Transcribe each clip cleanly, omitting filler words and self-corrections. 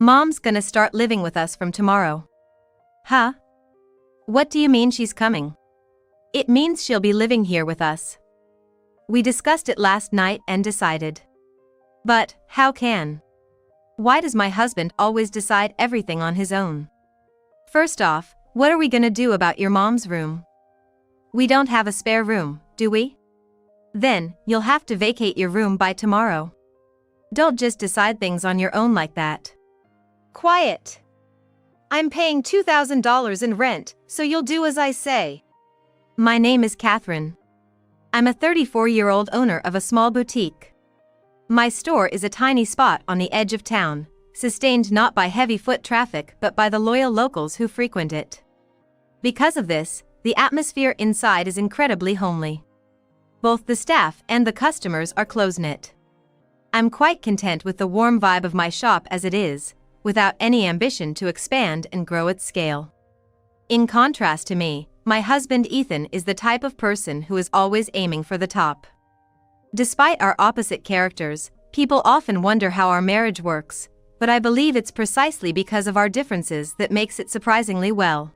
Mom's gonna start living with us from tomorrow. Huh? What do you mean she's coming? It means she'll be living here with us. We discussed it last night and decided. But, how can? Why does my husband always decide everything on his own? First off, what are we gonna do about your mom's room? We don't have a spare room, do we? Then, you'll have to vacate your room by tomorrow. Don't just decide things on your own like that. Quiet. I'm paying $2,000 in rent, so you'll do as I say. My name is Catherine. I'm a 34-year-old owner of a small boutique. My store is a tiny spot on the edge of town, sustained not by heavy foot traffic but by the loyal locals who frequent it. Because of this, the atmosphere inside is incredibly homely. Both the staff and the customers are close-knit. I'm quite content with the warm vibe of my shop as it is, without any ambition to expand and grow its scale. In contrast to me, my husband Ethan is the type of person who is always aiming for the top. Despite our opposite characters, people often wonder how our marriage works, but I believe it's precisely because of our differences that makes it surprisingly well.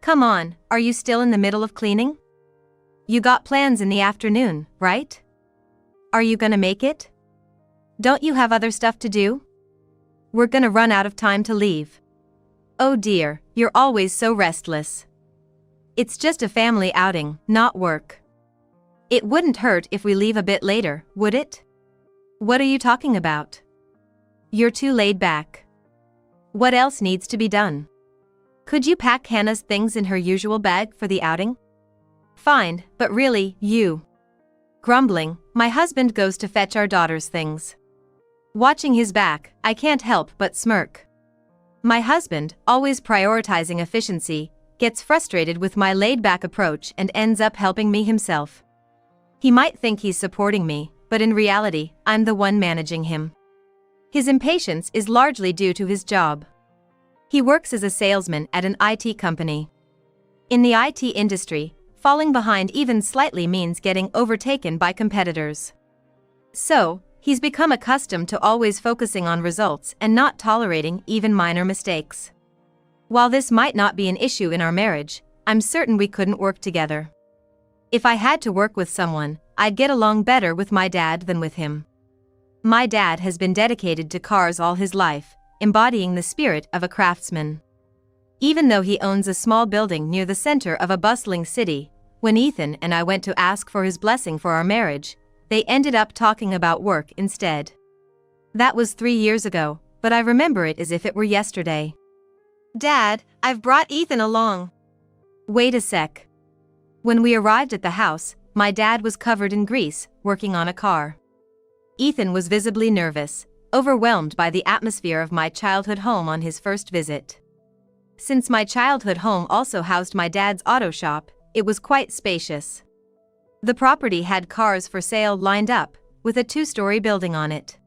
Come on, are you still in the middle of cleaning? You got plans in the afternoon, right? Are you gonna make it? Don't you have other stuff to do? We're gonna run out of time to leave. Oh dear, you're always so restless. It's just a family outing, not work. It wouldn't hurt if we leave a bit later, would it? What are you talking about? You're too laid back. What else needs to be done? Could you pack Hannah's things in her usual bag for the outing? Fine, but really, you. Grumbling, my husband goes to fetch our daughter's things. Watching his back, I can't help but smirk. My husband, always prioritizing efficiency, gets frustrated with my laid-back approach and ends up helping me himself. He might think he's supporting me, but in reality, I'm the one managing him. His impatience is largely due to his job. He works as a salesman at an IT company. In the IT industry, falling behind even slightly means getting overtaken by competitors. So, he's become accustomed to always focusing on results and not tolerating even minor mistakes. While this might not be an issue in our marriage, I'm certain we couldn't work together. If I had to work with someone, I'd get along better with my dad than with him. My dad has been dedicated to cars all his life, embodying the spirit of a craftsman. Even though he owns a small building near the center of a bustling city, when Ethan and I went to ask for his blessing for our marriage, they ended up talking about work instead. That was 3 years ago, but I remember it as if it were yesterday. Dad, I've brought Ethan along. Wait a sec. When we arrived at the house, my dad was covered in grease, working on a car. Ethan was visibly nervous, overwhelmed by the atmosphere of my childhood home on his first visit. Since my childhood home also housed my dad's auto shop, it was quite spacious. The property had cars for sale lined up, with a 2-story building on it.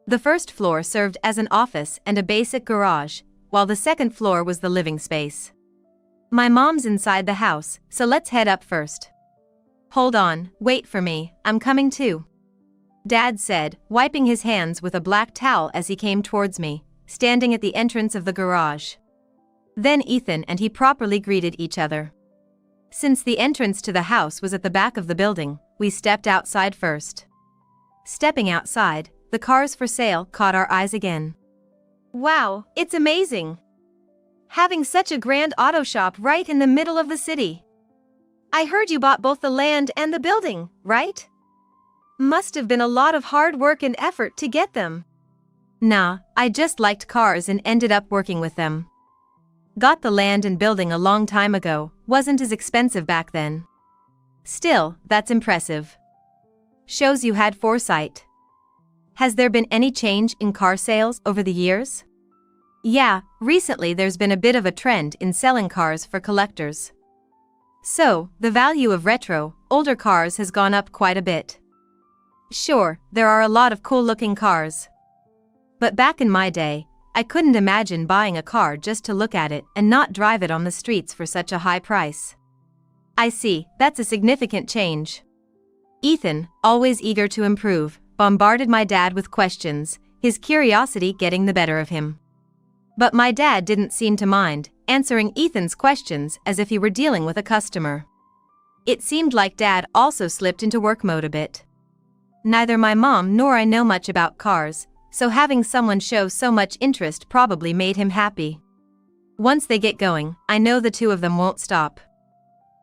The first floor served as an office and a basic garage, while the second floor was the living space. My mom's inside the house, so let's head up first. Hold on, wait for me, I'm coming too. Dad said, wiping his hands with a black towel as he came towards me, standing at the entrance of the garage. Then Ethan and he properly greeted each other. Since the entrance to the house was at the back of the building, we stepped outside first. Stepping outside, the cars for sale caught our eyes again. Wow, it's amazing! Having such a grand auto shop right in the middle of the city. I heard you bought both the land and the building, right? Must have been a lot of hard work and effort to get them. Nah, I just liked cars and ended up working with them. Got the land and building a long time ago, wasn't as expensive back then. Still, that's impressive. Shows you had foresight. Has there been any change in car sales over the years? Yeah, recently there's been a bit of a trend in selling cars for collectors. So, the value of retro, older cars has gone up quite a bit. Sure, there are a lot of cool-looking cars. But back in my day, I couldn't imagine buying a car just to look at it and not drive it on the streets for such a high price. I see, that's a significant change. Ethan, always eager to improve, bombarded my dad with questions, his curiosity getting the better of him. But my dad didn't seem to mind, answering Ethan's questions as if he were dealing with a customer. It seemed like Dad also slipped into work mode a bit. Neither my mom nor I know much about cars, so having someone show so much interest probably made him happy. Once they get going, I know the two of them won't stop.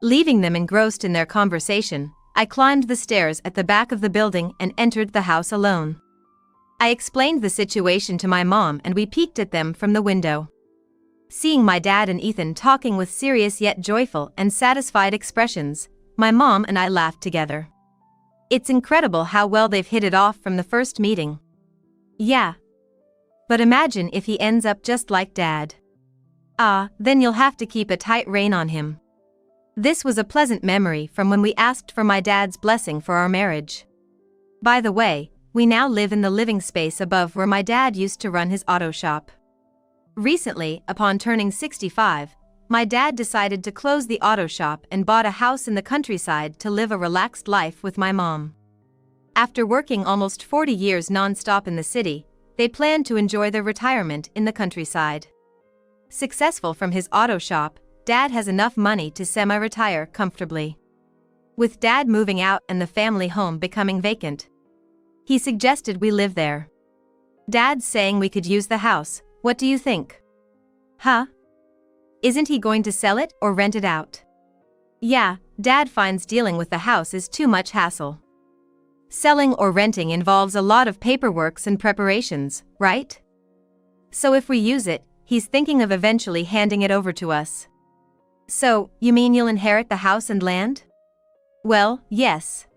Leaving them engrossed in their conversation, I climbed the stairs at the back of the building and entered the house alone. I explained the situation to my mom and we peeked at them from the window. Seeing my dad and Ethan talking with serious yet joyful and satisfied expressions, my mom and I laughed together. It's incredible how well they've hit it off from the first meeting. Yeah. But imagine if he ends up just like Dad. Then you'll have to keep a tight rein on him. This was a pleasant memory from when we asked for my dad's blessing for our marriage. By the way, we now live in the living space above where my dad used to run his auto shop. Recently, upon turning 65, my dad decided to close the auto shop and bought a house in the countryside to live a relaxed life with my mom. After working almost 40 years non-stop in the city, they planned to enjoy their retirement in the countryside. Successful from his auto shop, Dad has enough money to semi-retire comfortably. With Dad moving out and the family home becoming vacant, he suggested we live there. Dad's saying we could use the house. What do you think? Huh? Isn't he going to sell it or rent it out? Yeah, Dad finds dealing with the house is too much hassle. Selling or renting involves a lot of paperwork and preparations, right? So if we use it, he's thinking of eventually handing it over to us. So, you mean you'll inherit the house and land? Well, yes.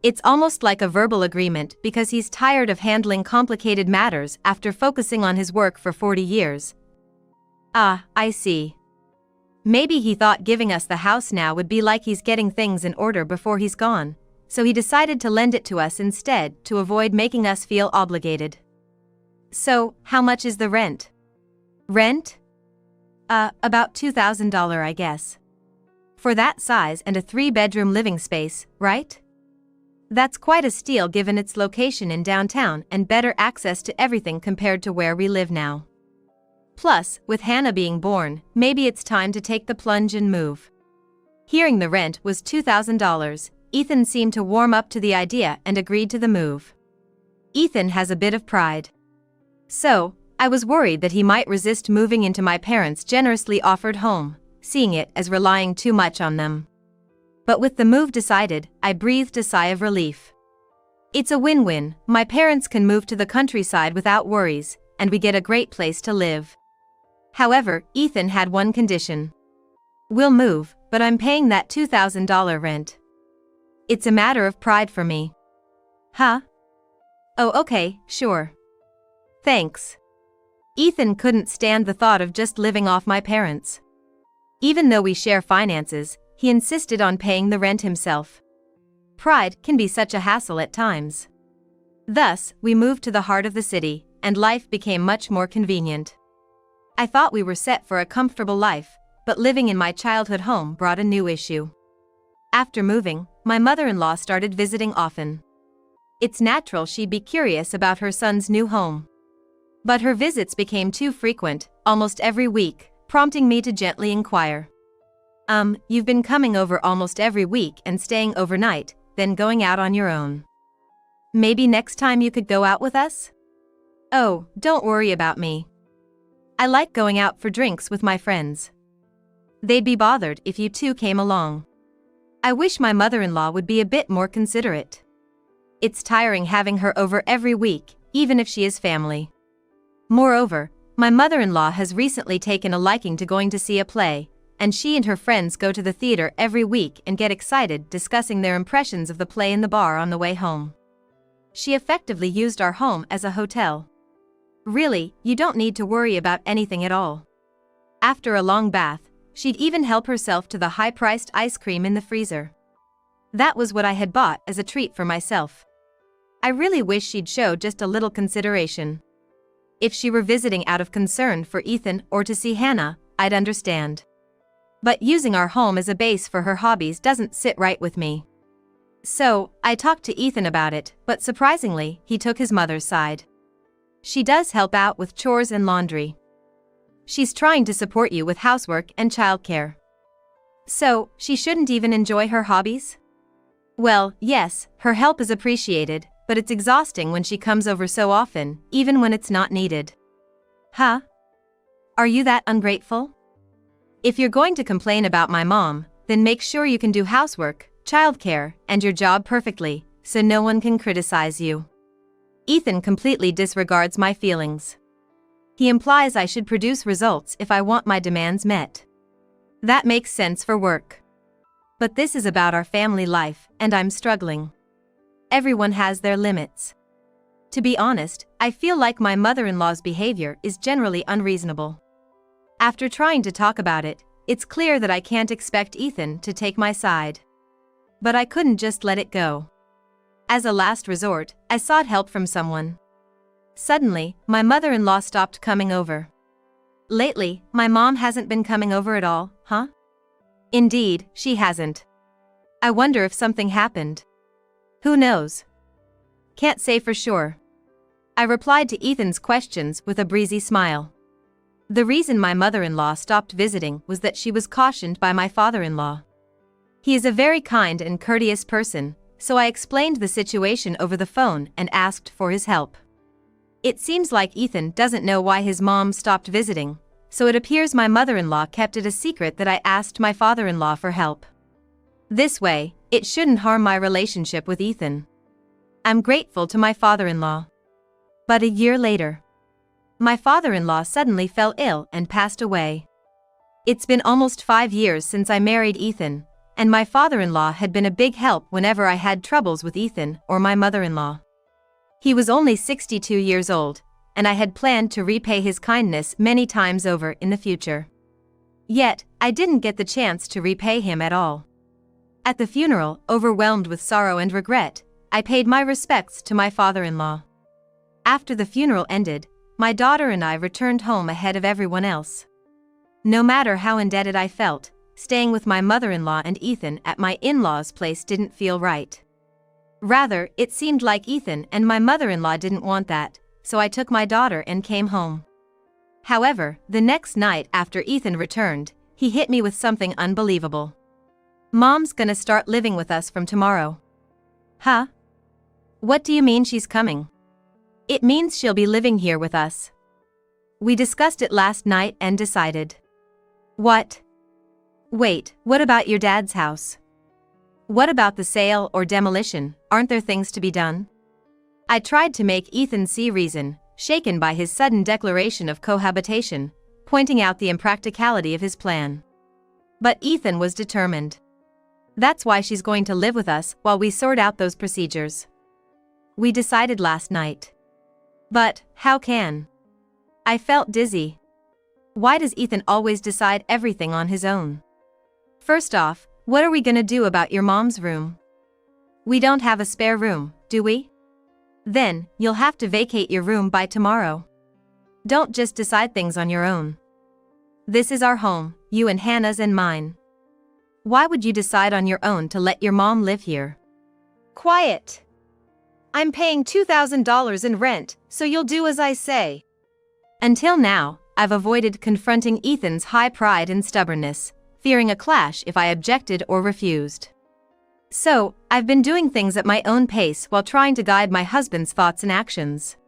It's almost like a verbal agreement because he's tired of handling complicated matters after focusing on his work for 40 years. I see. Maybe he thought giving us the house now would be like he's getting things in order before he's gone, so he decided to lend it to us instead to avoid making us feel obligated. So, how much is the rent? Rent? About $2,000, I guess. For that size and a 3-bedroom living space, right? That's quite a steal given its location in downtown and better access to everything compared to where we live now. Plus, with Hannah being born, maybe it's time to take the plunge and move. Hearing the rent was $2,000, Ethan seemed to warm up to the idea and agreed to the move. Ethan has a bit of pride. So, I was worried that he might resist moving into my parents' generously offered home, seeing it as relying too much on them. But with the move decided, I breathed a sigh of relief. It's a win-win. My parents can move to the countryside without worries, and we get a great place to live. However, Ethan had one condition. We'll move, but I'm paying that $2,000 rent. It's a matter of pride for me. Huh? Oh, okay, sure. Thanks. Ethan couldn't stand the thought of just living off my parents. Even though we share finances, he insisted on paying the rent himself. Pride can be such a hassle at times. Thus, we moved to the heart of the city, and life became much more convenient. I thought we were set for a comfortable life, but living in my childhood home brought a new issue. After moving, my mother-in-law started visiting often. It's natural she'd be curious about her son's new home. But her visits became too frequent, almost every week, prompting me to gently inquire. You've been coming over almost every week and staying overnight, then going out on your own. Maybe next time you could go out with us? Oh, don't worry about me. I like going out for drinks with my friends. They'd be bothered if you two came along. I wish my mother-in-law would be a bit more considerate. It's tiring having her over every week, even if she is family. Moreover, my mother-in-law has recently taken a liking to going to see a play, and she and her friends go to the theater every week and get excited discussing their impressions of the play in the bar on the way home. She effectively used our home as a hotel. Really, you don't need to worry about anything at all. After a long bath, she'd even help herself to the high-priced ice cream in the freezer. That was what I had bought as a treat for myself. I really wish she'd show just a little consideration. If she were visiting out of concern for Ethan or to see Hannah, I'd understand. But using our home as a base for her hobbies doesn't sit right with me. So, I talked to Ethan about it, but surprisingly, he took his mother's side. She does help out with chores and laundry. she's trying to support you with housework and childcare. So, she shouldn't even enjoy her hobbies? Well, yes, her help is appreciated, but it's exhausting when she comes over so often, even when it's not needed. Huh? Are you that ungrateful? If you're going to complain about my mom, then make sure you can do housework, childcare, and your job perfectly, so no one can criticize you. Ethan completely disregards my feelings. He implies I should produce results if I want my demands met. That makes sense for work. But this is about our family life, and I'm struggling. Everyone has their limits. To be honest, I feel like my mother-in-law's behavior is generally unreasonable. After trying to talk about it, it's clear that I can't expect Ethan to take my side. But I couldn't just let it go. As a last resort, I sought help from someone. Suddenly, my mother-in-law stopped coming over. Lately, my mom hasn't been coming over at all, huh? Indeed, she hasn't. I wonder if something happened. Who knows? Can't say for sure. I replied to Ethan's questions with a breezy smile. The reason my mother-in-law stopped visiting was that she was cautioned by my father-in-law. He is a very kind and courteous person, so I explained the situation over the phone and asked for his help. It seems like Ethan doesn't know why his mom stopped visiting, so it appears my mother-in-law kept it a secret that I asked my father-in-law for help. This way, it shouldn't harm my relationship with Ethan. I'm grateful to my father-in-law. But a year later, my father-in-law suddenly fell ill and passed away. It's been almost 5 years since I married Ethan, and my father-in-law had been a big help whenever I had troubles with Ethan or my mother-in-law. He was only 62 years old, and I had planned to repay his kindness many times over in the future. Yet, I didn't get the chance to repay him at all. At the funeral, overwhelmed with sorrow and regret, I paid my respects to my father-in-law. After the funeral ended, my daughter and I returned home ahead of everyone else. No matter how indebted I felt, staying with my mother-in-law and Ethan at my in-laws' place didn't feel right. Rather, it seemed like Ethan and my mother-in-law didn't want that, so I took my daughter and came home. However, the next night after Ethan returned, he hit me with something unbelievable. Mom's gonna start living with us from tomorrow. Huh? What do you mean she's coming? It means she'll be living here with us. We discussed it last night and decided. What? Wait, what about your dad's house? What about the sale or demolition? Aren't there things to be done? I tried to make Ethan see reason, shaken by his sudden declaration of cohabitation, pointing out the impracticality of his plan. But Ethan was determined. That's why she's going to live with us while we sort out those procedures. We decided last night. But, how can? I felt dizzy. Why does Ethan always decide everything on his own? First off, what are we gonna do about your mom's room? We don't have a spare room, do we? Then, you'll have to vacate your room by tomorrow. Don't just decide things on your own. This is our home, you and Hannah's and mine. Why would you decide on your own to let your mom live here? Quiet! I'm paying $2,000 in rent, so you'll do as I say. Until now, I've avoided confronting Ethan's high pride and stubbornness, fearing a clash if I objected or refused. So, I've been doing things at my own pace while trying to guide my husband's thoughts and actions.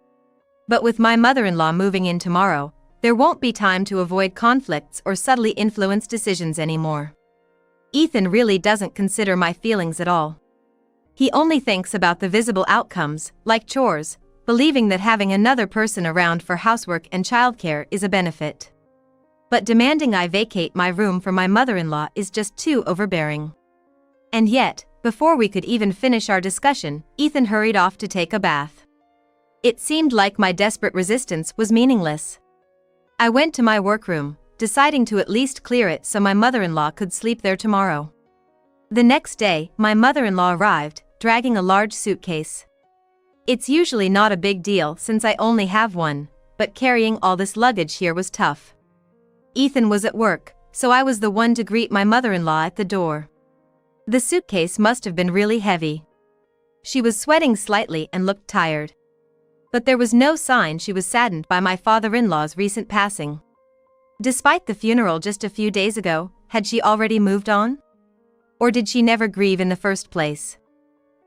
But with my mother-in-law moving in tomorrow, there won't be time to avoid conflicts or subtly influence decisions anymore. Ethan really doesn't consider my feelings at all. He only thinks about the visible outcomes, like chores, believing that having another person around for housework and childcare is a benefit. But demanding I vacate my room for my mother-in-law is just too overbearing. And yet, before we could even finish our discussion, Ethan hurried off to take a bath. It seemed like my desperate resistance was meaningless. I went to my workroom, deciding to at least clear it so my mother-in-law could sleep there tomorrow. The next day, my mother-in-law arrived, dragging a large suitcase. It's usually not a big deal since I only have one, but carrying all this luggage here was tough. Ethan was at work, so I was the one to greet my mother-in-law at the door. The suitcase must have been really heavy. She was sweating slightly and looked tired. But there was no sign she was saddened by my father-in-law's recent passing. Despite the funeral just a few days ago, had she already moved on? Or did she never grieve in the first place?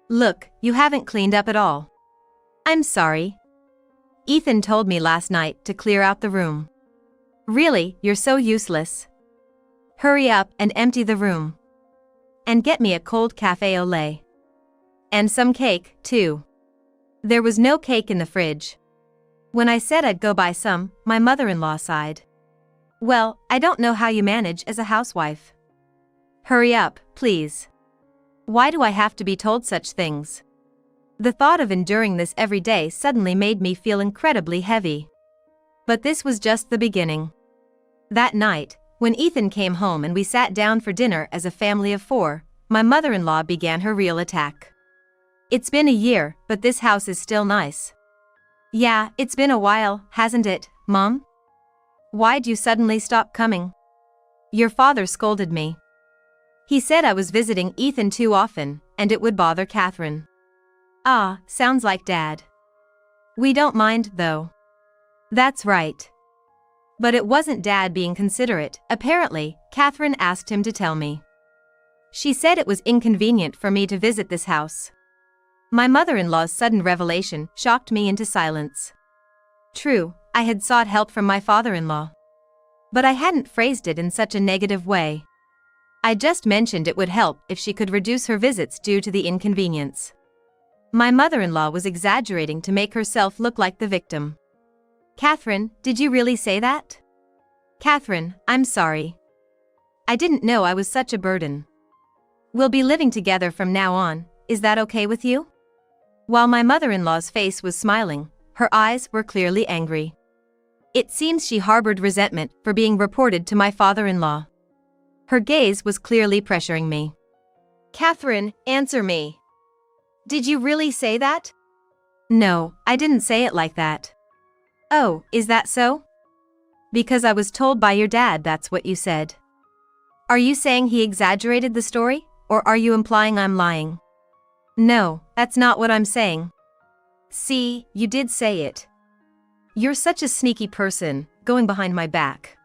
Look, you haven't cleaned up at all. I'm sorry. Ethan told me last night to clear out the room. Really, you're so useless. Hurry up and empty the room. And get me a cold café au lait. And some cake, too. There was no cake in the fridge. When I said I'd go buy some, my mother-in-law sighed. Well, I don't know how you manage as a housewife. Hurry up, please. Why do I have to be told such things? The thought of enduring this every day suddenly made me feel incredibly heavy. But this was just the beginning. That night, when Ethan came home and we sat down for dinner as a family of 4, my mother-in-law began her real attack. It's been a year, but this house is still nice. Yeah, it's been a while, hasn't it, Mom? Why'd you suddenly stop coming? Your father scolded me. He said I was visiting Ethan too often, and it would bother Catherine. Ah, sounds like Dad. We don't mind, though. That's right. But it wasn't Dad being considerate. Apparently, Catherine asked him to tell me. She said it was inconvenient for me to visit this house. My mother-in-law's sudden revelation shocked me into silence. True, I had sought help from my father-in-law. But I hadn't phrased it in such a negative way. I just mentioned it would help if she could reduce her visits due to the inconvenience. My mother-in-law was exaggerating to make herself look like the victim. Catherine, did you really say that? Catherine, I'm sorry. I didn't know I was such a burden. We'll be living together from now on, is that okay with you? While my mother-in-law's face was smiling, her eyes were clearly angry. It seems she harbored resentment for being reported to my father-in-law. Her gaze was clearly pressuring me. Catherine, answer me. Did you really say that? No, I didn't say it like that. Oh, is that so? Because I was told by your dad that's what you said. Are you saying he exaggerated the story, or are you implying I'm lying? No, that's not what I'm saying. See, you did say it. You're such a sneaky person, going behind my back.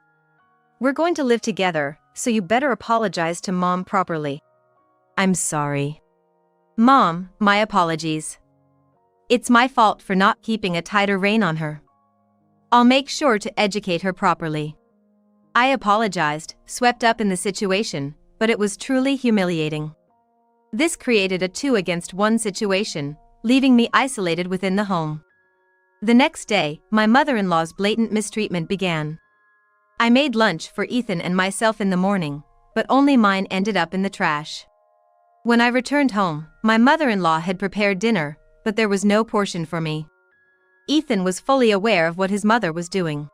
We're going to live together, so you better apologize to Mom properly. I'm sorry. Mom, my apologies. It's my fault for not keeping a tighter rein on her. I'll make sure to educate her properly. I apologized, swept up in the situation, but it was truly humiliating. This created a 2-against-1 situation, leaving me isolated within the home. The next day, my mother-in-law's blatant mistreatment began. I made lunch for Ethan and myself in the morning, but only mine ended up in the trash. When I returned home, my mother-in-law had prepared dinner, but there was no portion for me. Ethan was fully aware of what his mother was doing.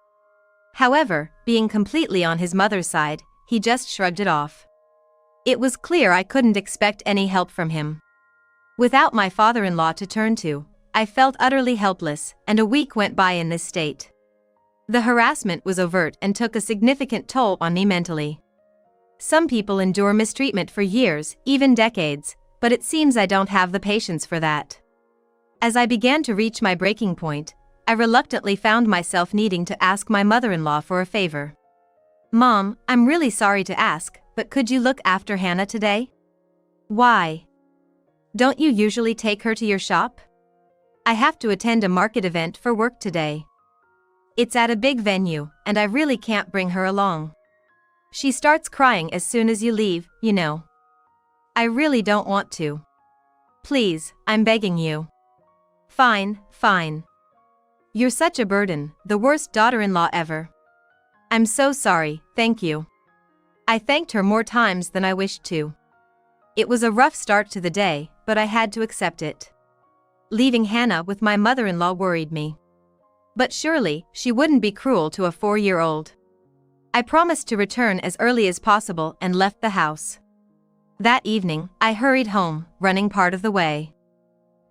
However, being completely on his mother's side, he just shrugged it off. It was clear I couldn't expect any help from him. Without my father-in-law to turn to, I felt utterly helpless, and a week went by in this state. The harassment was overt and took a significant toll on me mentally. Some people endure mistreatment for years, even decades, but it seems I don't have the patience for that. As I began to reach my breaking point, I reluctantly found myself needing to ask my mother-in-law for a favor. Mom, I'm really sorry to ask, but could you look after Hannah today? Why? Don't you usually take her to your shop? I have to attend a market event for work today. It's at a big venue, and I really can't bring her along. She starts crying as soon as you leave, you know. I really don't want to. Please, I'm begging you. Fine, fine. You're such a burden, the worst daughter-in-law ever. I'm so sorry, thank you. I thanked her more times than I wished to. It was a rough start to the day, but I had to accept it. Leaving Hannah with my mother-in-law worried me. But surely, she wouldn't be cruel to a 4-year-old. I promised to return as early as possible and left the house. That evening, I hurried home, running part of the way.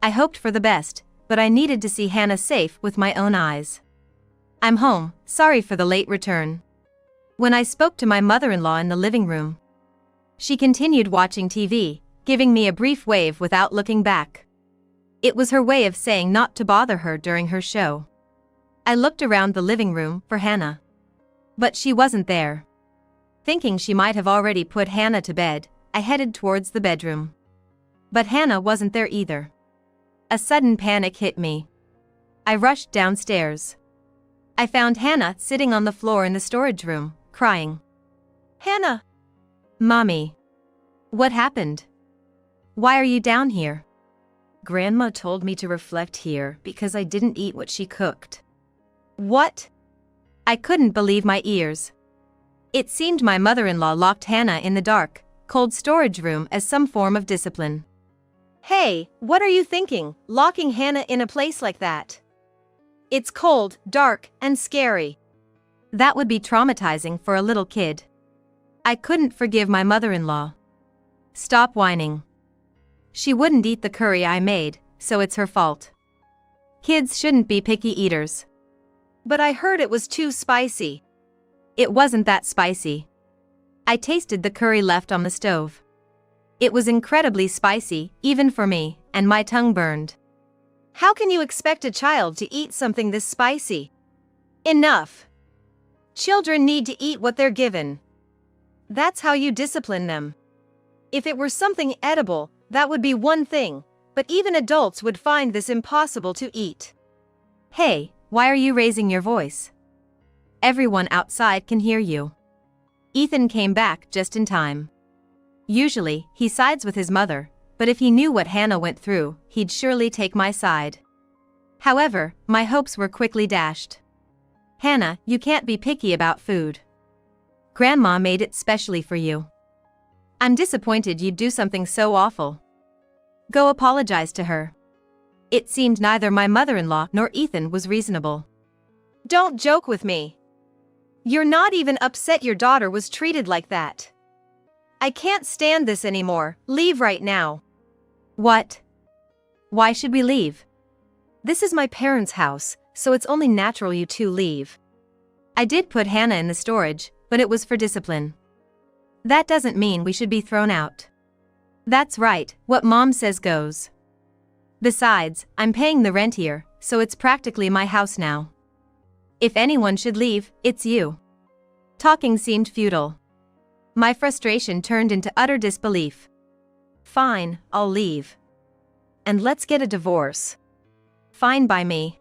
I hoped for the best, but I needed to see Hannah safe with my own eyes. I'm home, sorry for the late return. When I spoke to my mother-in-law in the living room, she continued watching TV, giving me a brief wave without looking back. It was her way of saying not to bother her during her show. I looked around the living room for Hannah. But she wasn't there. Thinking she might have already put Hannah to bed, I headed towards the bedroom. But Hannah wasn't there either. A sudden panic hit me. I rushed downstairs. I found Hannah sitting on the floor in the storage room, crying. "Hannah!" "Mommy. What happened? Why are you down here?" "Grandma told me to reflect here because I didn't eat what she cooked." "What?" I couldn't believe my ears. It seemed my mother-in-law locked Hannah in the dark, cold storage room as some form of discipline. "Hey, what are you thinking, locking Hannah in a place like that? It's cold, dark, and scary." That would be traumatizing for a little kid. I couldn't forgive my mother-in-law. "Stop whining. She wouldn't eat the curry I made, so it's her fault. Kids shouldn't be picky eaters." "But I heard it was too spicy." "It wasn't that spicy." I tasted the curry left on the stove. It was incredibly spicy, even for me, and my tongue burned. "How can you expect a child to eat something this spicy?" "Enough. Children need to eat what they're given. That's how you discipline them. If it were something edible, that would be one thing, but even adults would find this impossible to eat." "Hey, why are you raising your voice? Everyone outside can hear you." Ethan came back just in time. Usually, he sides with his mother, but if he knew what Hannah went through, he'd surely take my side. However, my hopes were quickly dashed. "Hannah, you can't be picky about food. Grandma made it specially for you. I'm disappointed you'd do something so awful. Go apologize to her." It seemed neither my mother-in-law nor Ethan was reasonable. "Don't joke with me. You're not even upset your daughter was treated like that. I can't stand this anymore, leave right now." "What? Why should we leave? This is my parents' house, so it's only natural you two leave." I did put Hannah in the storage, but it was for discipline. That doesn't mean we should be thrown out. That's right, what Mom says goes. Besides, I'm paying the rent here, so it's practically my house now. If anyone should leave, it's you." Talking seemed futile. My frustration turned into utter disbelief. "Fine, I'll leave. And let's get a divorce." "Fine by me.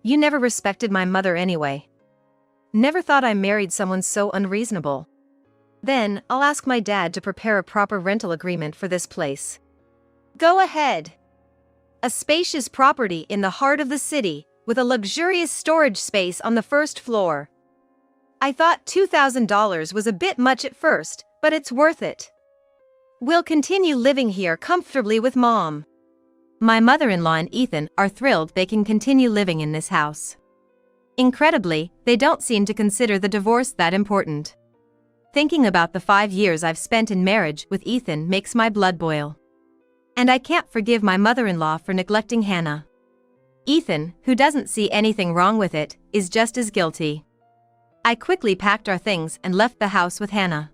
You never respected my mother anyway. Never thought I married someone so unreasonable. Then, I'll ask my dad to prepare a proper rental agreement for this place." "Go ahead. A spacious property in the heart of the city, with a luxurious storage space on the first floor. I thought $2,000 was a bit much at first, but it's worth it. We'll continue living here comfortably with Mom." My mother-in-law and Ethan are thrilled they can continue living in this house. Incredibly, they don't seem to consider the divorce that important. Thinking about the 5 years I've spent in marriage with Ethan makes my blood boil. And I can't forgive my mother-in-law for neglecting Hannah. Ethan, who doesn't see anything wrong with it, is just as guilty. I quickly packed our things and left the house with Hannah.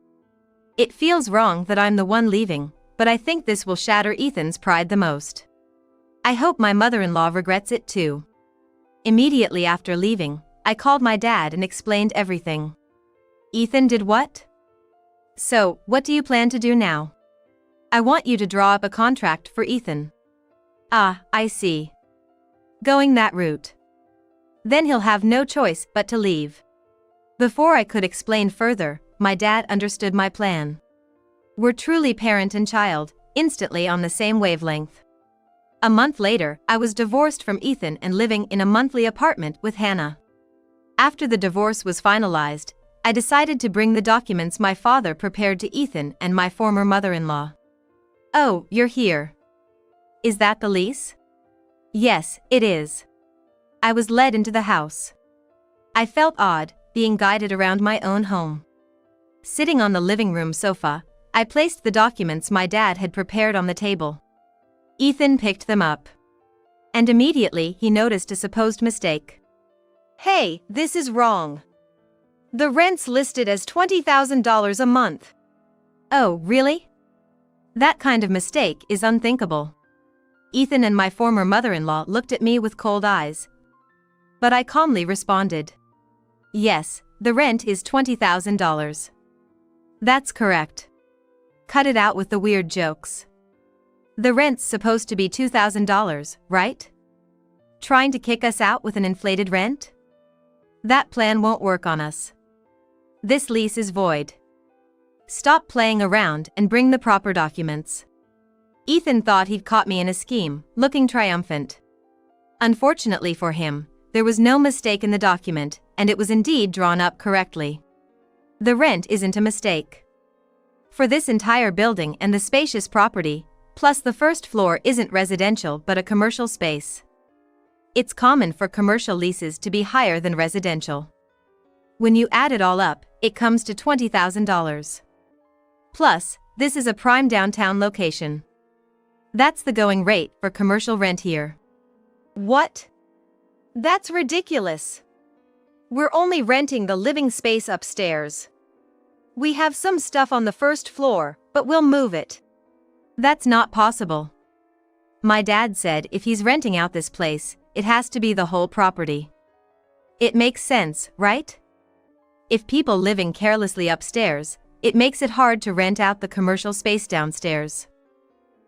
It feels wrong that I'm the one leaving, but I think this will shatter Ethan's pride the most. I hope my mother-in-law regrets it too. Immediately after leaving, I called my dad and explained everything. "Ethan did what? So, what do you plan to do now?" "I want you to draw up a contract for Ethan." "Ah, I see. Going that route. Then he'll have no choice but to leave." Before I could explain further, my dad understood my plan. We're truly parent and child, instantly on the same wavelength. A month later, I was divorced from Ethan and living in a monthly apartment with Hannah. After the divorce was finalized, I decided to bring the documents my father prepared to Ethan and my former mother-in-law. "Oh, you're here. Is that the lease?" "Yes, it is." I was led into the house. I felt odd, being guided around my own home. Sitting on the living room sofa, I placed the documents my dad had prepared on the table. Ethan picked them up. And immediately he noticed a supposed mistake. "Hey, this is wrong. The rent's listed as $20,000 a month." "Oh, really? That kind of mistake is unthinkable." Ethan and my former mother-in-law looked at me with cold eyes. But I calmly responded, "Yes, the rent is $20,000. That's correct. Cut it out with the weird jokes. The rent's supposed to be $2,000, right? Trying to kick us out with an inflated rent? That plan won't work on us. This lease is void. Stop playing around and bring the proper documents. Ethan thought he'd caught me in a scheme, looking triumphant. Unfortunately for him, there was no mistake in the document, and it was indeed drawn up correctly. The rent isn't a mistake. For this entire building and the spacious property, plus the first floor isn't residential but a commercial space. It's common for commercial leases to be higher than residential. When you add it all up, it comes to $20,000. Plus, this is a prime downtown location. That's the going rate for commercial rent here. What? That's ridiculous. We're only renting the living space upstairs. We have some stuff on the first floor, but we'll move it. That's not possible. My dad said if he's renting out this place, it has to be the whole property. It makes sense, right? If people living carelessly upstairs, it makes it hard to rent out the commercial space downstairs.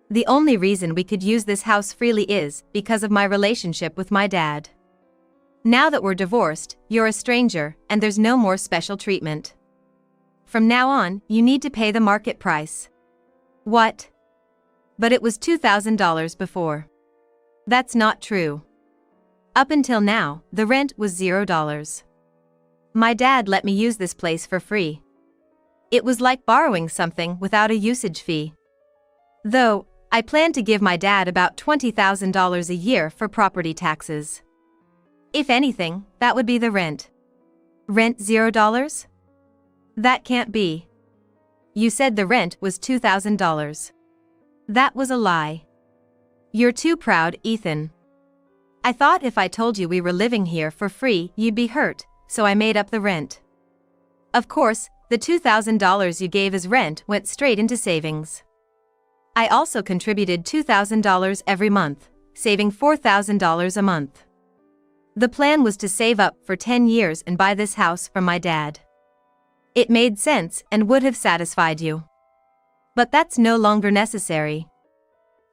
The only reason we could use this house freely is because of my relationship with my dad. Now that we're divorced, you're a stranger, and there's no more special treatment. From now on, you need to pay the market price. What? But it was $2,000 before. That's not true. Up until now, the rent was $0. My dad let me use this place for free. It was like borrowing something without a usage fee. Though, I plan to give my dad about $20,000 a year for property taxes. If anything, that would be the rent. Rent $0? That can't be. You said the rent was $2,000. That was a lie. You're too proud, Ethan. I thought if I told you we were living here for free, you'd be hurt, so I made up the rent. Of course, the $2,000 you gave as rent went straight into savings. I also contributed $2,000 every month, saving $4,000 a month. The plan was to save up for 10 years and buy this house from my dad. It made sense and would have satisfied you. But that's no longer necessary.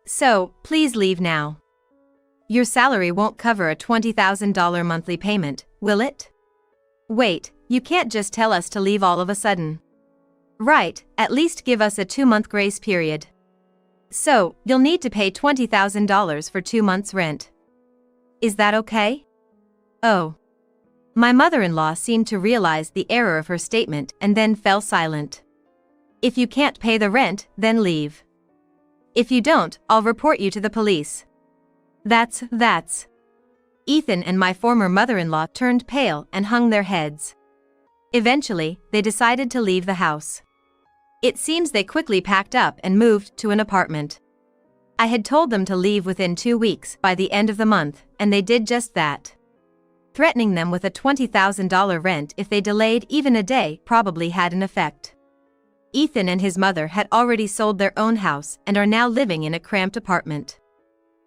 So, please leave now. Your salary won't cover a $20,000 monthly payment, will it? Wait, you can't just tell us to leave all of a sudden. Right, at least give us a 2-month grace period. So, you'll need to pay $20,000 for 2 months' rent. Is that okay? Oh. My mother-in-law seemed to realize the error of her statement and then fell silent. If you can't pay the rent, then leave. If you don't, I'll report you to the police. That's. Ethan and my former mother-in-law turned pale and hung their heads. Eventually, they decided to leave the house. It seems they quickly packed up and moved to an apartment. I had told them to leave within 2 weeks by the end of the month, and they did just that. Threatening them with a $20,000 rent if they delayed even a day probably had an effect. Ethan and his mother had already sold their own house and are now living in a cramped apartment.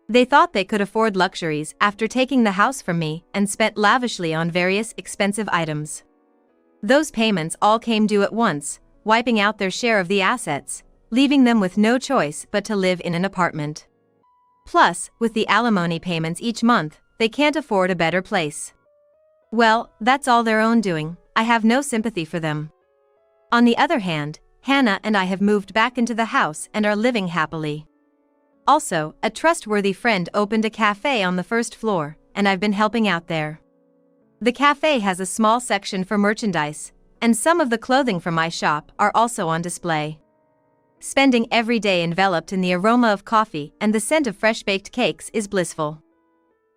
They thought they could afford luxuries after taking the house from me and spent lavishly on various expensive items. Those payments all came due at once, wiping out their share of the assets, leaving them with no choice but to live in an apartment. Plus, with the alimony payments each month, they can't afford a better place. Well, that's all their own doing. I have no sympathy for them. On the other hand, Hannah and I have moved back into the house and are living happily. Also, a trustworthy friend opened a cafe on the first floor, and I've been helping out there. The cafe has a small section for merchandise, and some of the clothing from my shop are also on display. Spending every day enveloped in the aroma of coffee and the scent of fresh-baked cakes is blissful.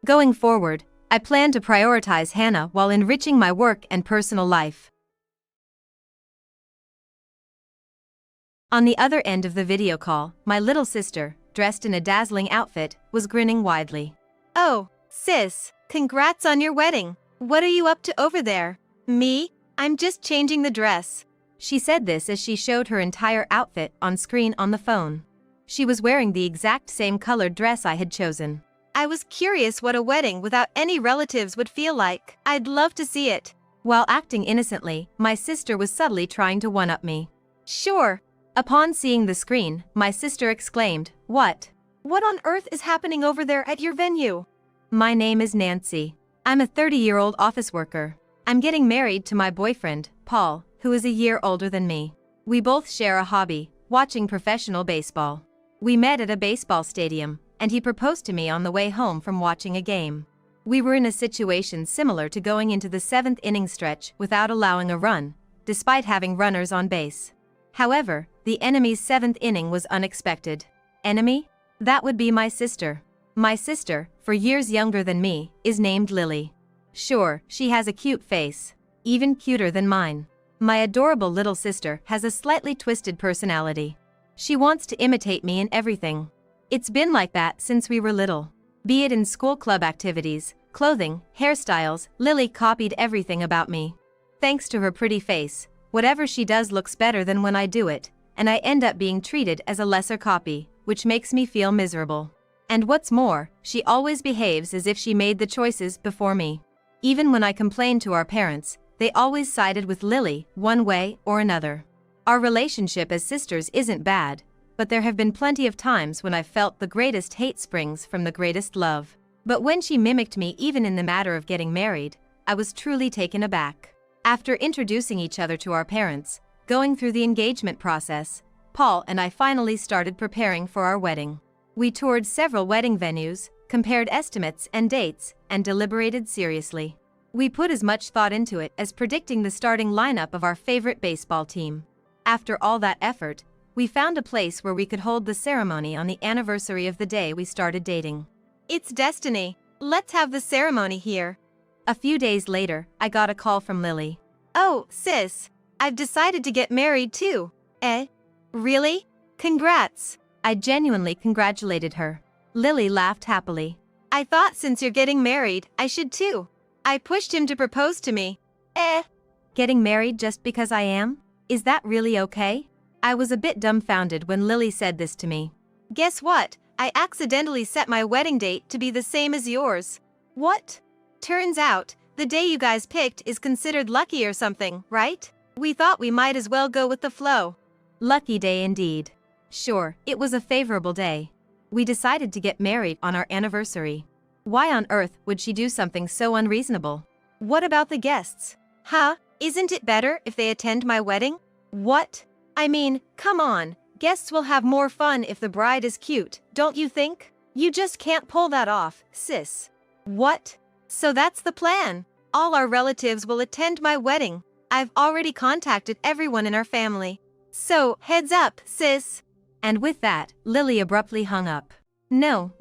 Going forward, I plan to prioritize Hannah while enriching my work and personal life. On the other end of the video call, my little sister, dressed in a dazzling outfit, was grinning widely. "Oh, sis, congrats on your wedding. What are you up to over there?" "Me? I'm just changing the dress." She said this as she showed her entire outfit on screen on the phone. She was wearing the exact same colored dress I had chosen. "I was curious what a wedding without any relatives would feel like. I'd love to see it." While acting innocently, my sister was subtly trying to one-up me. Sure. Upon seeing the screen, my sister exclaimed, "What? What on earth is happening over there at your venue?" My name is Nancy. I'm a 30-year-old office worker. I'm getting married to my boyfriend, Paul, who is a year older than me. We both share a hobby, watching professional baseball. We met at a baseball stadium, and he proposed to me on the way home from watching a game. We were in a situation similar to going into the 7th inning stretch without allowing a run, despite having runners on base. However, the enemy's 7th inning was unexpected. Enemy? That would be my sister. My sister, for years younger than me, is named Lily. Sure, she has a cute face. Even cuter than mine. My adorable little sister has a slightly twisted personality. She wants to imitate me in everything. It's been like that since we were little. Be it in school club activities, clothing, hairstyles, Lily copied everything about me. Thanks to her pretty face, whatever she does looks better than when I do it, and I end up being treated as a lesser copy, which makes me feel miserable. And what's more, she always behaves as if she made the choices before me. Even when I complained to our parents, they always sided with Lily, one way or another. Our relationship as sisters isn't bad, but there have been plenty of times when I've felt the greatest hate springs from the greatest love. But when she mimicked me even in the matter of getting married, I was truly taken aback. After introducing each other to our parents, going through the engagement process, Paul and I finally started preparing for our wedding. We toured several wedding venues, compared estimates and dates, and deliberated seriously. We put as much thought into it as predicting the starting lineup of our favorite baseball team. After all that effort, we found a place where we could hold the ceremony on the anniversary of the day we started dating. It's destiny. Let's have the ceremony here. A few days later, I got a call from Lily. Oh, sis, I've decided to get married too. Eh? Really? Congrats. I genuinely congratulated her. Lily laughed happily. I thought since you're getting married, I should too. I pushed him to propose to me. Eh? Getting married just because I am? Is that really okay? I was a bit dumbfounded when Lily said this to me. Guess what? I accidentally set my wedding date to be the same as yours. What? Turns out, the day you guys picked is considered lucky or something, right? We thought we might as well go with the flow. Lucky day indeed. Sure, it was a favorable day. We decided to get married on our anniversary. Why on earth would she do something so unreasonable? What about the guests? Huh? Isn't it better if they attend my wedding? What? I mean, come on. Guests will have more fun if the bride is cute, don't you think? You just can't pull that off, sis. What? So that's the plan. All our relatives will attend my wedding. I've already contacted everyone in our family. So, heads up, sis. And with that, Lily abruptly hung up. No.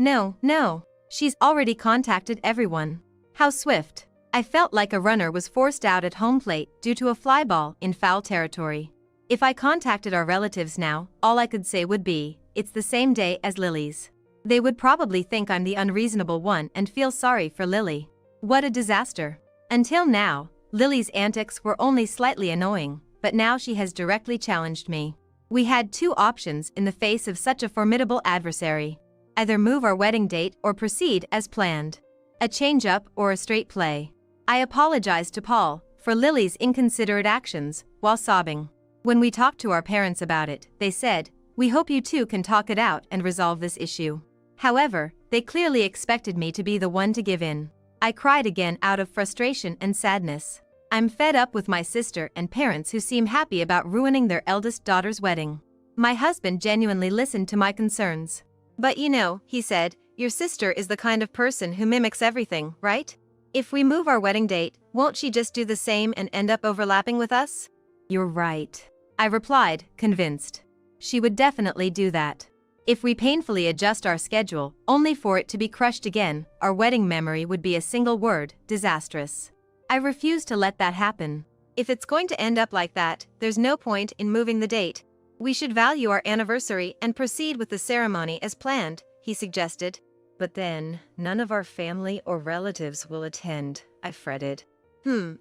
She's already contacted everyone. How swift. I felt like a runner was forced out at home plate due to a fly ball in foul territory. If I contacted our relatives now, all I could say would be, it's the same day as Lily's. They would probably think I'm the unreasonable one and feel sorry for Lily. What a disaster. Until now, Lily's antics were only slightly annoying, but now she has directly challenged me. We had two options in the face of such a formidable adversary. Either move our wedding date or proceed as planned. A change-up or a straight play. I apologized to Paul for Lily's inconsiderate actions while sobbing. When we talked to our parents about it, they said, "We hope you two can talk it out and resolve this issue." However, they clearly expected me to be the one to give in. I cried again out of frustration and sadness. I'm fed up with my sister and parents who seem happy about ruining their eldest daughter's wedding. My husband genuinely listened to my concerns. But you know, he said, your sister is the kind of person who mimics everything, right? If we move our wedding date, won't she just do the same and end up overlapping with us? You're right. I replied, convinced. She would definitely do that. If we painfully adjust our schedule, only for it to be crushed again, our wedding memory would be a single word, disastrous. I refuse to let that happen. If it's going to end up like that, there's no point in moving the date. We should value our anniversary and proceed with the ceremony as planned, he suggested. But then, none of our family or relatives will attend, I fretted.